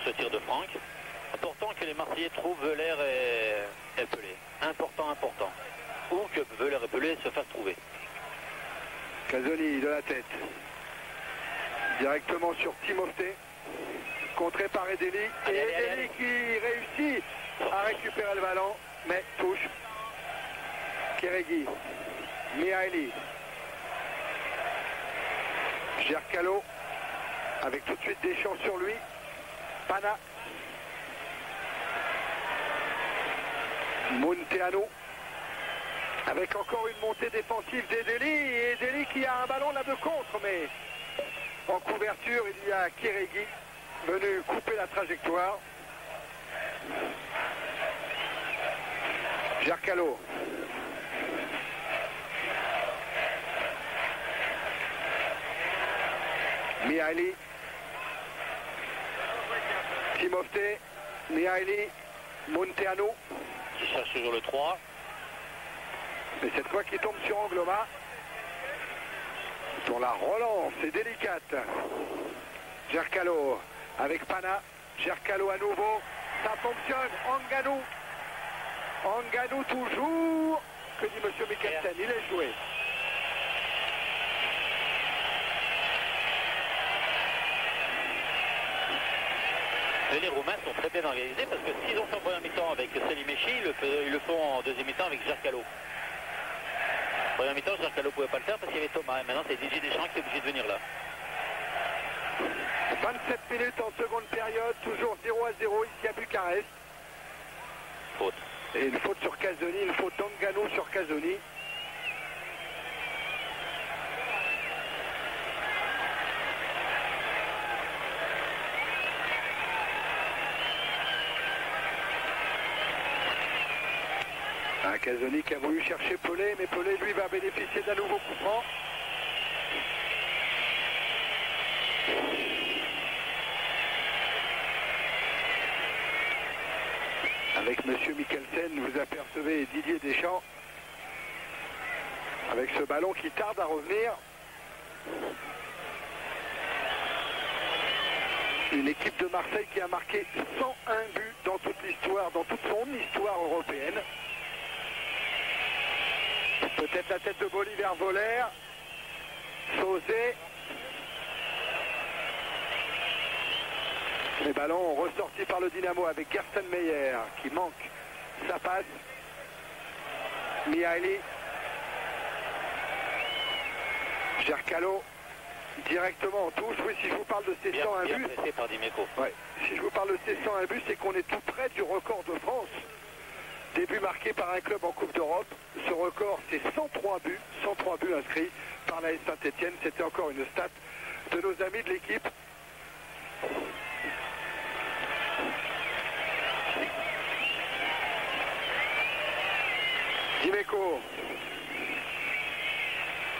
ce tir de Franck. Important que les Marseillais trouvent Veuler et Pelé. Important. Ou que Veuler et Pelé se fassent trouver. Casoni de la tête. Directement sur Timofté. Contré par Edeli. Et Edeli qui réussit à récupérer le ballon, mais touche. Kéregui. Mihaili. Gercalo. Avec tout de suite Deschamps sur lui. Pana. Munteanu. Avec encore une montée défensive d'Edeli. Et Edeli qui a un ballon là de contre, mais en couverture, il y a Kéregui venu couper la trajectoire. Gercalo. Mihaili. Timofté. Mihaili. Munteanu. Qui cherche toujours le 3. Et cette fois qui tombe sur Angloma. Sur la relance, c'est délicate. Gercalo avec Pana. Gercalo à nouveau. Ça fonctionne. Anganou. Anganou toujours. Que dit Monsieur Mikkelsen? Il est joué. Et les Roumains sont très bien organisés parce que s'ils ont fait en première mi-temps avec Selimechi, ils le font en deuxième mi-temps avec Gercalo. En première mi-temps, Gercalo ne pouvait pas le faire parce qu'il y avait Thomas. Et maintenant, c'est Didier Deschamps qui est obligé de venir là. 27 minutes en seconde période, toujours 0-0 ici à Bucarest. Faute. Et une faute sur Casoni, une faute d'Anganou sur Casoni. Casoni qui a voulu chercher Pelé, mais Pelé lui va bénéficier d'un nouveau coup franc. Avec Monsieur Mikkelsen, vous apercevez Didier Deschamps avec ce ballon qui tarde à revenir. Une équipe de Marseille qui a marqué 101 buts dans toute l'histoire, dans toute son histoire européenne. Peut-être la tête de Bolivar Volaire. Sauzé. Les ballons ressortis par le Dynamo avec Gerstenmeyer qui manque sa passe. Mihaili. Gercalo. Directement en touche. Oui, si je vous parle de ces 101 buts. Pressé par Dimeco. Ouais, si je vous parle de ces 101 buts, c'est qu'on est tout près du record de France. Début marqué par un club en Coupe d'Europe. Ce record, c'est 103 buts inscrits par la Saint-Etienne. C'était encore une stat de nos amis de l'équipe. Dimeco.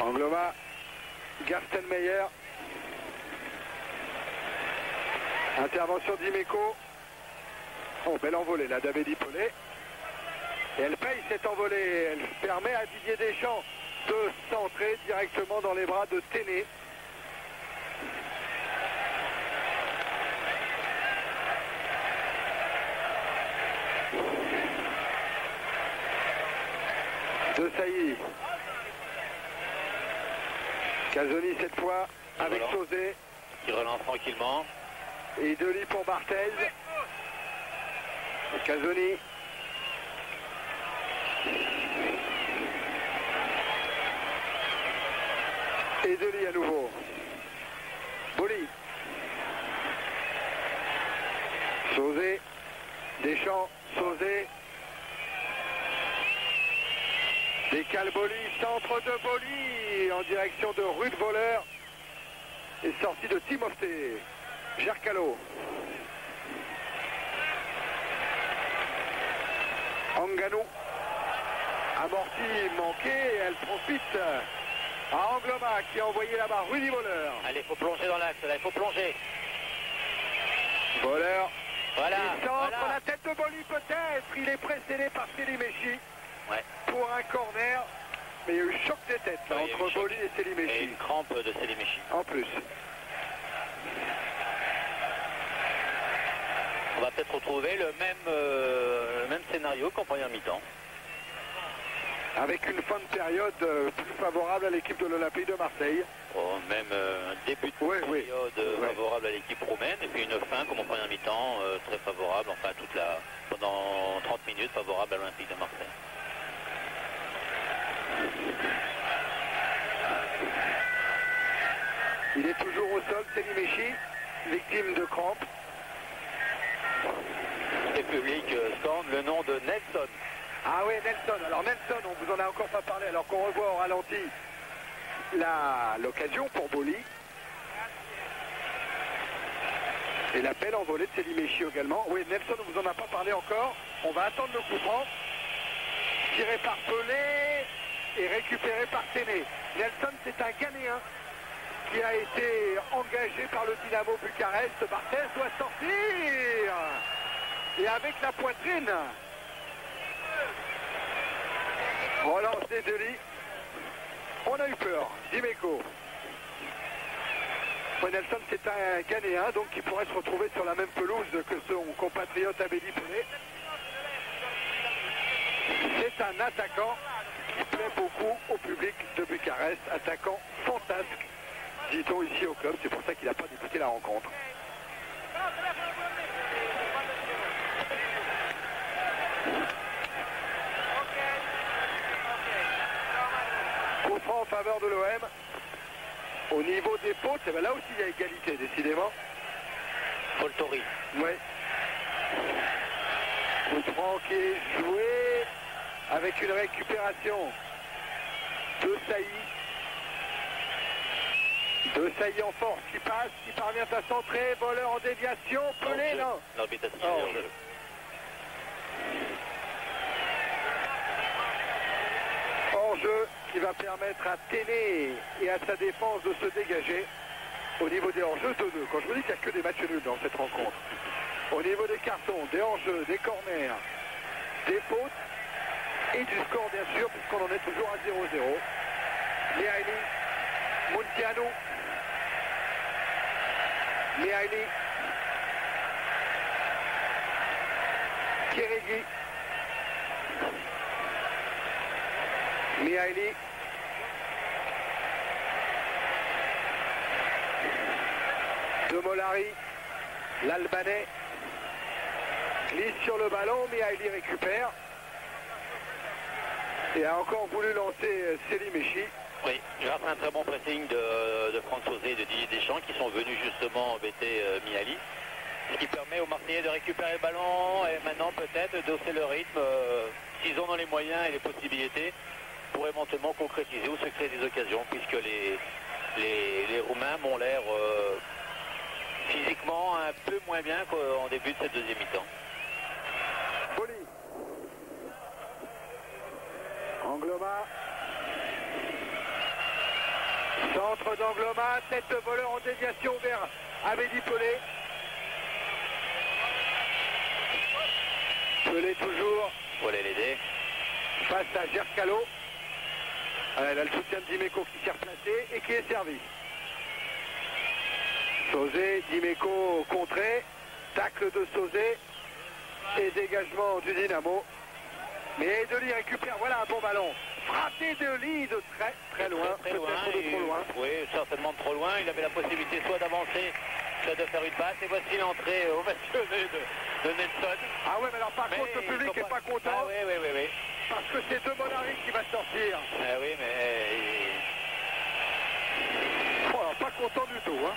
Angloma. Gerstenmeyer. Intervention d'Imeco. Oh, belle envolée là d'Abedi Pelé. Et elle paye cette envolée. Elle permet à Didier Deschamps de centrer directement dans les bras de Téné. De Sailly. Casoni cette fois avec Sauzé. Qui relance tranquillement. Et Deli pour Barthez. Casoni. Et Deli à nouveau. Boli. Sauzé. Deschamps. Sauzé. Décale Boli. Centre de Boli en direction de Rude Voleur. Et sortie de Timofté. Gercalo. Anganou. Amorti, manqué, elle profite à Angloma qui a envoyé là-bas Rudy Voleur. Allez, il faut plonger dans l'axe, là, il faut plonger. Voleur Voilà. Il centre Voilà. la tête de Boli peut-être. Il est précédé par Selimechi Ouais. pour un corner. Mais il y a eu choc des têtes là, Ouais, il y a eu entre choc. Boli et Et Selimechi. une crampe de Selimechi. En plus. On va peut-être retrouver le même scénario qu'en première mi-temps. Avec une fin de période plus favorable à l'équipe de l'Olympique de Marseille. Oh, même un début de Oui, oui. période favorable à l'équipe roumaine et puis une fin comme en première mi-temps très favorable, enfin pendant 30 minutes favorable à l'Olympique de Marseille. Il est toujours au sol, Selimechi, victime de crampes. Et le public scande le nom de Nelson. Ah oui, Nelson. Alors Nelson, on vous en a encore pas parlé, alors qu'on revoit au ralenti l'occasion pour Boli. Et la belle envolée de Selimechi également. Oui, Nelson, on vous en a pas parlé encore. On va attendre le coup franc. Tiré par Pelé et récupéré par Téné. Nelson, c'est un Ghanéen qui a été engagé par le Dynamo Bucarest. Barthez doit sortir. Et avec la poitrine. Relance des Delis. On a eu peur. Dimeco. Nelson, c'est un Ghanéen, donc qui pourrait se retrouver sur la même pelouse que son compatriote Abedi Pelé. C'est un attaquant qui plaît beaucoup au public de Bucarest. Attaquant fantasque, dit-on ici au club. C'est pour ça qu'il n'a pas débuté la rencontre. Coup franc en faveur de l'OM. Au niveau des fautes, eh ben là aussi il y a égalité, décidément. Foltori. Oui. Coup franc qui est joué avec une récupération de Sailly. De Sailly en force qui passe, qui parvient à centrer, voleur en déviation, Pelé, non. L'arbitre a signé Oh. hors-jeu. Hors-jeu qui va permettre à Téné et à sa défense de se dégager. Au niveau des hors-jeux, 2-2. Quand je vous dis qu'il n'y a que des matchs nuls dans cette rencontre. Au niveau des cartons, des hors-jeux, des corners, des fautes et du score bien sûr, puisqu'on en est toujours à 0-0. Mihaili, Muntiano, Mihaili, Kirigui, Mihaili, De Molari, l'Albanais, glisse sur le ballon, Mihaili récupère et a encore voulu lancer Selimechi. Oui, grâce à un très bon pressing de Franck Sauzet et de Didier Deschamps qui sont venus justement embêter Mihaili. Ce qui permet aux Marseillais de récupérer le ballon et maintenant peut-être d'hausser le rythme s'ils en ont les moyens et les possibilités pour éventuellement concrétiser ou se créer des occasions puisque les Roumains m'ont l'air physiquement un peu moins bien qu'en début de cette deuxième mi-temps. Boli. Angloma. Centre d'Angloma, tête de voleur en déviation vers Abedi Pelé. Pelé toujours Voilà l'aider. face à Gercalo. Elle a le soutien de Dimeco qui s'est replacé et qui est servi. Sauzet, Dimeco contré, tacle de Sauzet et dégagement du Dynamo. Mais Dely récupère, voilà un bon ballon. Frappé Dely de très loin, Très loin, peut-être de trop loin. Oui, certainement de trop loin. Il avait la possibilité soit d'avancer, soit de faire une passe. Et voici l'entrée ovationnée de Nelson. Ah ouais, mais alors par contre, le public n'est pas content. Ah oui. Parce que c'est De Molari qui va sortir. Ah oui, mais... Oh, pas content du tout. Hein.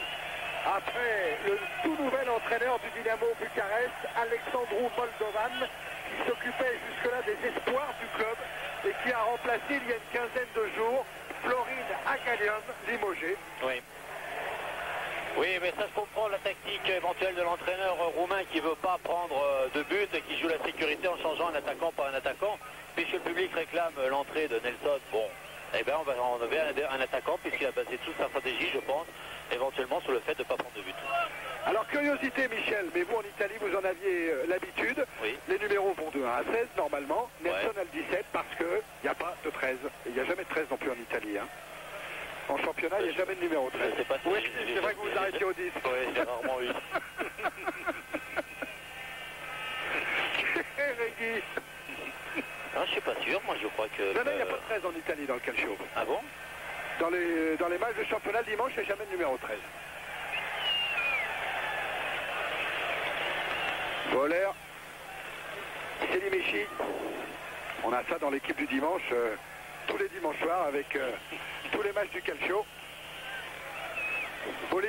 Après le tout nouvel entraîneur du Dynamo Bucarest, Alexandru Moldovan, qui s'occupait jusque-là des espoirs du club et qui a remplacé il y a une quinzaine de jours Florine Agalium, limogé. Oui. Oui, mais ça se comprend, la tactique éventuelle de l'entraîneur roumain qui ne veut pas prendre de but et qui joue la sécurité en changeant un attaquant par un attaquant. Puisque le public réclame l'entrée de Nelson, bon, eh bien on va enlever un attaquant puisqu'il a basé toute sa stratégie, je pense, éventuellement sur le fait de ne pas prendre de but. Alors, curiosité, Michel, mais vous en Italie, vous en aviez l'habitude. Oui. Les numéros vont de 1 à 16 normalement. Nelson Ouais. a le 17 parce qu'il n'y a pas de 13. Il n'y a jamais de 13 non plus en Italie. Hein. En championnat, il n'y a jamais de numéro 13. Je sais pas si Oui, c'est vrai que vous arrêtez au 10. Oui, j'ai rarement eu. Régui. Non, je suis pas sûr, moi je crois que... Non, il n'y a pas de 13 en Italie dans le calcio. Ah bon? Dans les matchs de championnat le dimanche, il n'y a jamais de numéro 13. Voleur, Selimichi. On a ça dans l'équipe du dimanche, tous les dimanches soirs avec tous les matchs du calcio. Boli.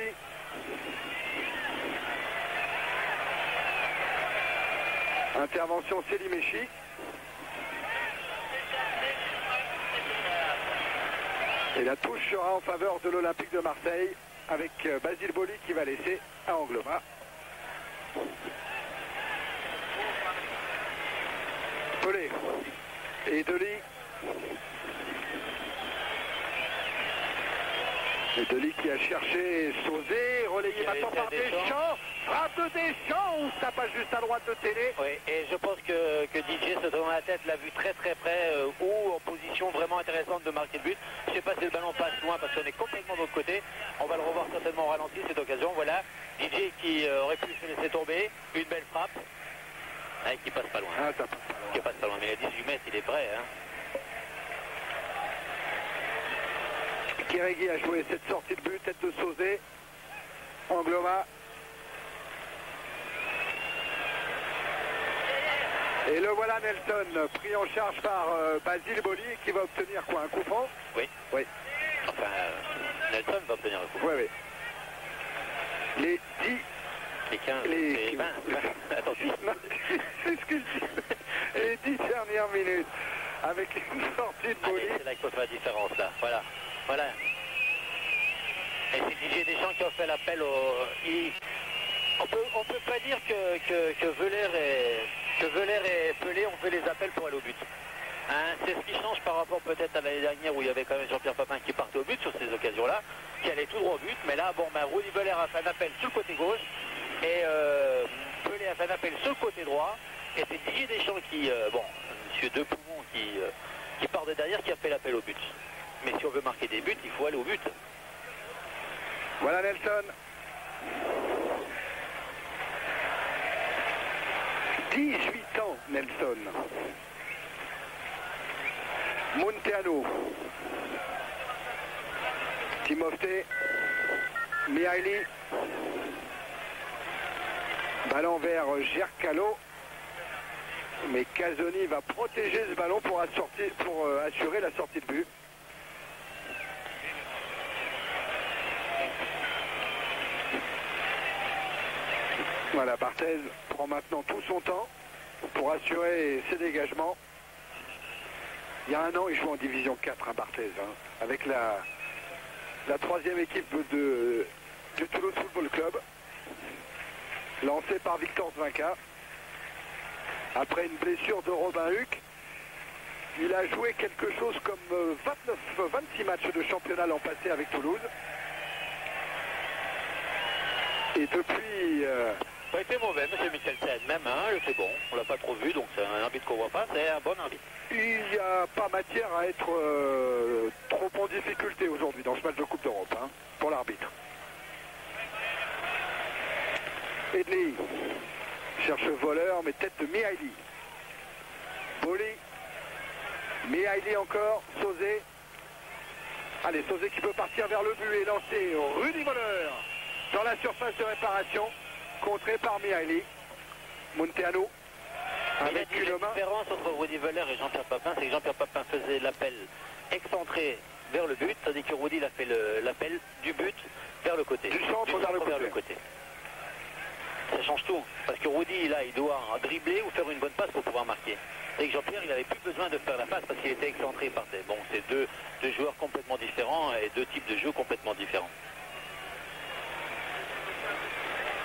Intervention Selimichi. Et la touche sera en faveur de l'Olympique de Marseille avec Basile Boli qui va laisser à Angloma. Pelé et Dely. Et Dely qui a cherché Sauzé, relayé maintenant par Deschamps. Frappe de Deschamps ou ça passe juste à droite de Télé. Oui, et je pense que DJ se dans la tête l'a vu très très près ou en position vraiment intéressante de marquer le but. Je ne sais pas si le ballon passe loin parce qu'on est complètement de l'autre côté. On va le revoir certainement au ralenti cette occasion. Voilà, DJ qui aurait pu se laisser tomber. Une belle frappe. Qui passe pas loin. Ah, ça passe pas loin. Qui passe pas loin, mais à 18 mètres, il est prêt. Hein. Kéréguy a joué cette sortie de but, tête de Sauzé. Angloma. Et le voilà Nelson, pris en charge par Basile Boli, qui va obtenir quoi, un coup franc? Oui. Oui. Enfin, Nelson va obtenir le coup. Oui, oui. Les 10... Les 15, les 20. Attends, c'est ce que je dis. Les 10 dernières minutes, avec une sortie de Boli. C'est là qu'il faut faire la différence, là. Voilà. Voilà. Et c'est Didier Deschamps qui a fait l'appel au... On peut pas dire que Veuler et Pelé ont fait les appels pour aller au but. Hein, c'est ce qui change par rapport peut-être à l'année dernière où il y avait quand même Jean-Pierre Papin qui partait au but sur ces occasions-là, qui allait tout droit au but. Mais là, bon, Rudy Veuler a fait un appel sur le côté gauche et Pelé a fait un appel sur le côté droit. Et c'est Didier Deschamps qui, monsieur Deux Poumons qui part de derrière qui a fait l'appel au but. Mais si on veut marquer des buts, il faut aller au but. Voilà Nelson. 18 ans, Nelson. Munteanu. Timofte. Mihaili. Ballon vers Gercalo. Mais Casoni va protéger ce ballon pour assurer la sortie de but. Voilà, Barthez prend maintenant tout son temps pour assurer ses dégagements. Il y a un an, il joue en division 4, hein, Barthez, hein, avec la troisième équipe du Toulouse Football Club, lancée par Victor Zvinca. Après une blessure de Robin Huck, il a joué quelque chose comme 26 matchs de championnat l'an passé avec Toulouse. Et depuis... Ça a été mauvais, M. Michelsen, même, hein, c'est bon, on l'a pas trop vu, donc c'est un arbitre qu'on voit pas, c'est un bon arbitre. Il n'y a pas matière à être trop en difficulté aujourd'hui dans ce match de Coupe d'Europe, hein, pour l'arbitre. Edley cherche voleur, mais tête de Mihaili. Boli. Mihaili encore, Sauzé. Allez, Sauzé qui peut partir vers le but et lancer Rudy Voleur dans la surface de réparation. Contré par Mihaili. Munteanu. Avec une main. La différence entre Rudy Veuler et Jean-Pierre Papin, c'est que Jean-Pierre Papin faisait l'appel excentré vers le but, tandis que Rudy a fait l'appel du but vers le côté. Du centre vers le côté. Ça change tout, parce que Rudy, là, il doit dribbler ou faire une bonne passe pour pouvoir marquer. Et que Jean-Pierre, il n'avait plus besoin de faire la passe parce qu'il était excentré par des... Bon, c'est deux joueurs complètement différents et deux types de jeux complètement différents.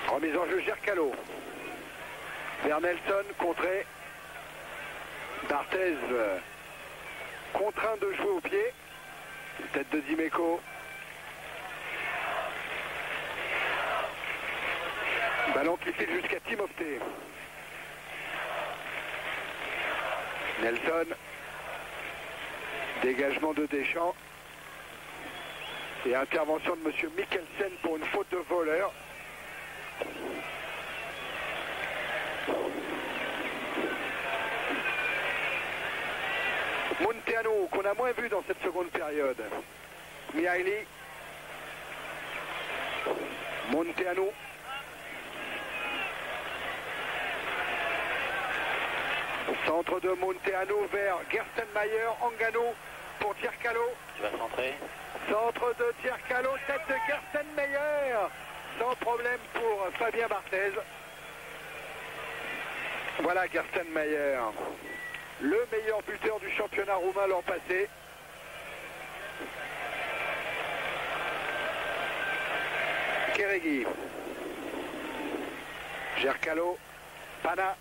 Remise en jeu Gercalo. Vers Nelson, contré. Barthez contraint de jouer au pied. Tête de Dimeco. Ballon qui file jusqu'à Timofté. Nelson. Dégagement de Deschamps. Et intervention de M. Mikkelsen pour une faute de voleur. Munteanu, qu'on a moins vu dans cette seconde période. Mihaly. Munteanu. Centre de Munteanu vers Gerstenmayer. Ngannou pour Diarcalo. Tu vas centrer. Centre de Diarcalo, tête de Gerstenmayer. Sans problème pour Fabien Barthez. Voilà Gerstenmayer, le meilleur buteur du championnat roumain l'an passé. Kérégi. Diarcalo. Pana.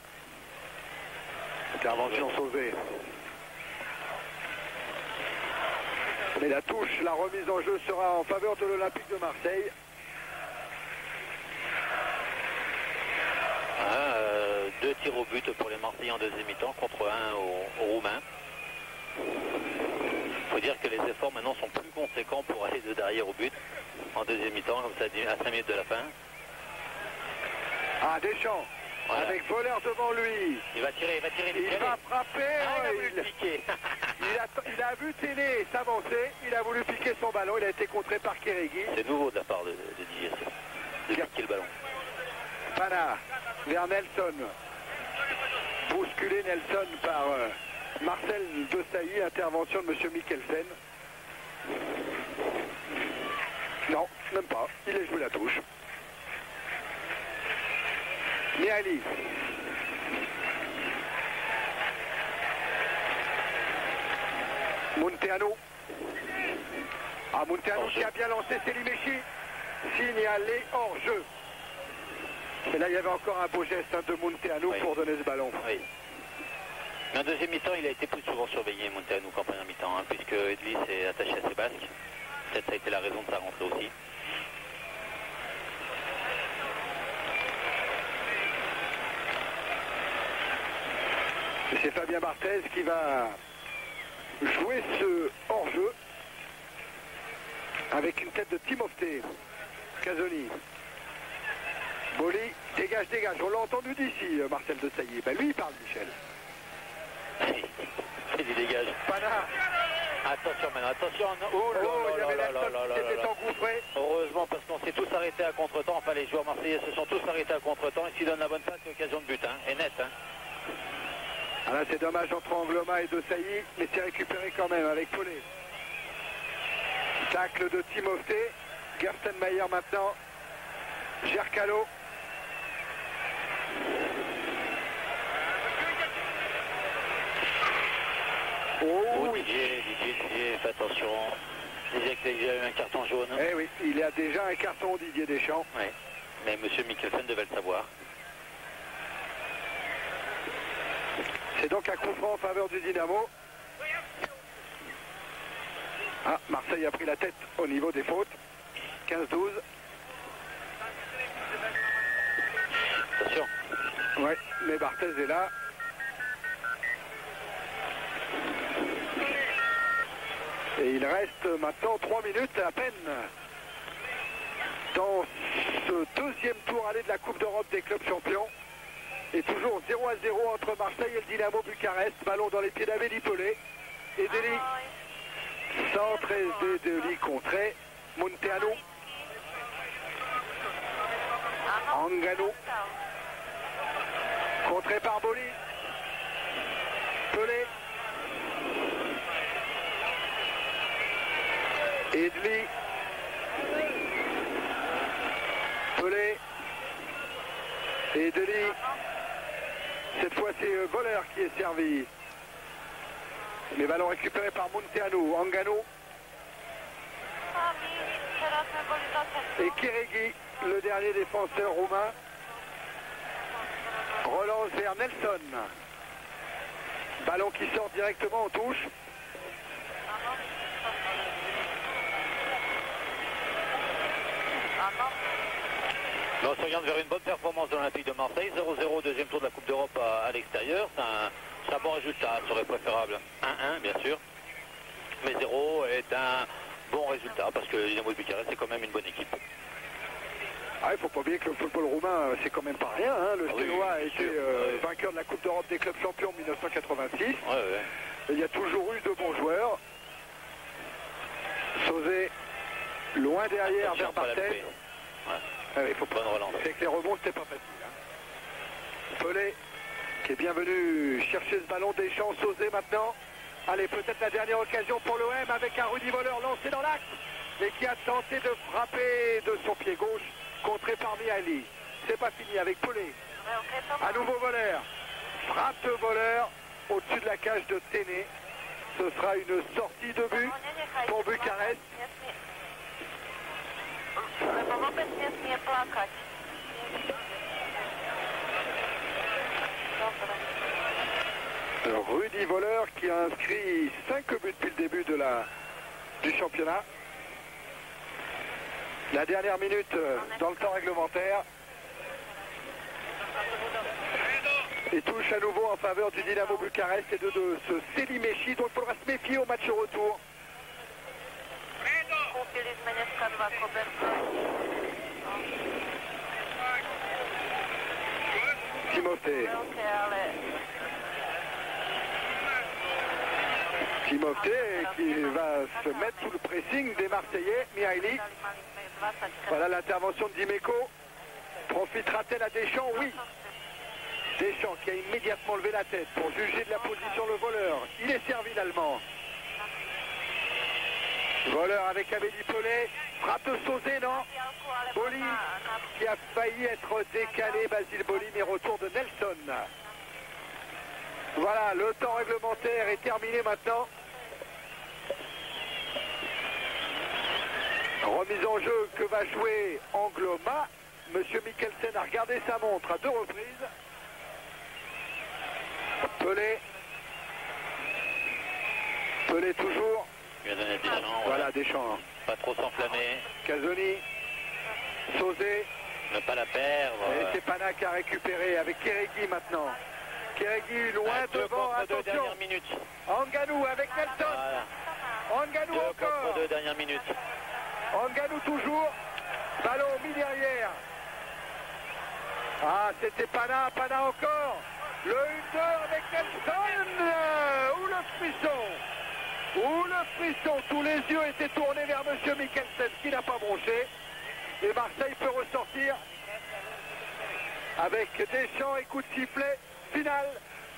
Intervention sauvée. Mais la touche, la remise en jeu sera en faveur de l'Olympique de Marseille. Deux tirs au but pour les Marseillais en deuxième mi-temps contre un aux Roumains. Il faut dire que les efforts maintenant sont plus conséquents pour aller de derrière au but en deuxième mi-temps, comme ça à 5 minutes de la fin. Ah, Deschamps, voilà. Avec voleur devant lui. Il va tirer, il va frapper. Ah, il a voulu piquer. il a vu Télé s'avancer, il a voulu piquer son ballon, il a été contré par Kérégi. C'est nouveau de la part de Didier, de piquer le ballon. Pana vers Nelson. Bousculé Nelson par Marcel Desailly, intervention de M. Mikkelsen. Non, même pas, il a joué la touche. Mihaly. Munteanu. Ah, Munteanu qui a bien lancé Selimechi. Signalé hors jeu. Et là, il y avait encore un beau geste de Munteanu pour donner ce ballon. Oui. Mais en deuxième mi-temps, il a été plus souvent surveillé, Munteanu, qu'en première mi-temps, hein, puisque Edli s'est attaché à ses basques. Peut-être ça a été la raison de sa rentrée aussi. C'est Fabien Barthez qui va jouer ce hors-jeu avec une tête de Timofté. Casoni. Boli, dégage. On l'a entendu d'ici, Marcel Desailly. Ben lui, il parle, Michel. Il dégage. Pana. Attention maintenant, attention. Il y avait Nelson qui s'était engouffré. Heureusement, parce qu'on s'est tous arrêtés à contre-temps. Enfin, les joueurs marseillais se sont tous arrêtés à contre-temps. Ici, donne la bonne passe et occasion de but. Hein. Et net. Hein. Ah là, c'est dommage entre Angloma et Desailly, mais c'est récupéré quand même avec Paulet. Tacle de Timofté. Gerstenmayer maintenant. Diarcalo. Oh, Didier, fais attention. Didier qu'il a eu un carton jaune. Eh oui, il y a déjà un carton, Didier Deschamps. Oui, mais M. Mikkelsen devait le savoir. C'est donc un coup franc en faveur du Dynamo. Ah, Marseille a pris la tête au niveau des fautes. 15-12. Attention. Ouais, mais Barthez est là. Et il reste maintenant 3 minutes à peine dans ce deuxième tour aller de la Coupe d'Europe des clubs champions. Et toujours 0-0 entre Marseille et le Dynamo Bucarest. Ballon dans les pieds d'Amélie Pelé. Et Deli. Centre et Deli contré. Munteanu. Ngannou. Contré par Boli. Pelé. Edli. Pelé. Et Deli. Cette fois, c'est Voleur qui est servi. Les ballons récupérés par Munteanu. Ngannou. Et Kérégi, le dernier défenseur roumain. Relance vers Nelson. Ballon qui sort directement en touche. On s'oriente vers une bonne performance de l'Olympique de Marseille. 0-0, deuxième tour de la Coupe d'Europe à l'extérieur. C'est un bon résultat, ça serait préférable. 1-1, bien sûr. Mais 0 est un bon résultat parce que Dynamo de Bucarest, c'est quand même une bonne équipe. Ah, il ne faut pas oublier que le football roumain, c'est quand même pas rien. Hein. Le Steaua a été vainqueur de la Coupe d'Europe des clubs champions en 1986. Ouais. Et il y a toujours eu de bons joueurs. Sauzé, loin derrière. Attention, vers Barthez. Ouais. Il faut pas. C'est que les rebonds, c'était pas facile. Hein. Pelé, qui est bien venu chercher ce ballon. Deschamps, Sauzé maintenant. Allez, peut-être la dernière occasion pour l'OM avec un Rudy Voleur lancé dans l'axe et qui a tenté de frapper de son pied gauche, contré par Mihaly. C'est pas fini avec Pelé. À nouveau Voleur. Frappe de Voleur au-dessus de la cage de Téné. Ce sera une sortie de but pour Bucarest. Alors, Rudy Voleur qui a inscrit 5 buts depuis le début du championnat. La dernière minute dans le temps réglementaire. Et touche à nouveau en faveur du Dynamo Bucarest et de ce Selimechi dont il faudra se méfier au match retour. Timothée. Timothée qui va se mettre sous le pressing des Marseillais. Mihaly. Voilà l'intervention de Dimeco. Profitera-t-elle à Deschamps? Oui. Deschamps qui a immédiatement levé la tête pour juger de la position le voleur. Il est servi l'Allemand. Voleur avec Amélie Pelé. Frappe de Sauzé, non? Boli qui a failli être décalé. Basile Boli, mais retour de Nelson. Voilà, le temps réglementaire est terminé maintenant. Remise en jeu que va jouer Angloma. Monsieur Mikkelsen a regardé sa montre à 2 reprises. Pelé. Pelé toujours. Deschamps, voilà, Deschamps. Pas trop s'enflammer. Casoni. Sauzé. Ne pas la perdre. Et c'est Pana qui a récupéré avec Kérégi maintenant. Kérégi loin devant, attention. Anganou avec Nelson. Voilà. Anganou encore. 2 dernières minutes. Anganou toujours. Ballon mis derrière. Ah, c'était Pana, Pana encore. Le 1-2 avec Nelson. Où le frisson. Où le frisson. Tous les yeux étaient tournés vers monsieur Mikkelsen qui n'a pas bronché. Et Marseille peut ressortir avec Deschamps et coup de sifflet final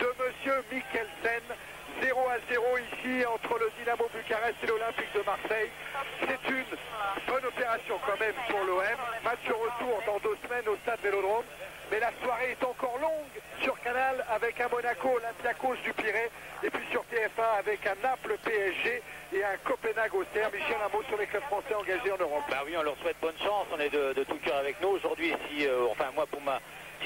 de monsieur Mikkelsen. 0-0 ici entre le Dynamo Bucarest et l'Olympique de Marseille. C'est une bonne opération quand même pour l'OM. Match retour dans 2 semaines au stade Vélodrome. Mais la soirée est encore longue sur Canal avec un Monaco Olympiakos du Pirée. Et puis sur TF1 avec un Naples PSG et un Copenhague Auxerre. Michel, un mot sur les clubs français engagés en Europe. Bah oui, on leur souhaite bonne chance. On est de tout cœur avec nous. Aujourd'hui, si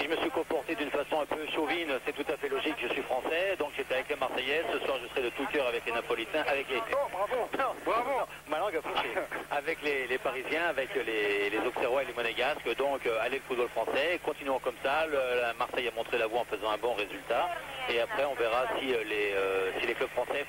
je me suis comporté d'une façon un peu chauvine, c'est tout à fait logique, je suis français, donc j'étais avec les Marseillais, ce soir je serai de tout cœur avec les Napolitains, avec les... Oh, bravo. Non, bravo. Non, ma langue a fauché. Avec les Parisiens, avec les Auxerrois et les Monégasques, donc allez le football français, continuons comme ça, la Marseille a montré la voie en faisant un bon résultat, et après on verra si les clubs français...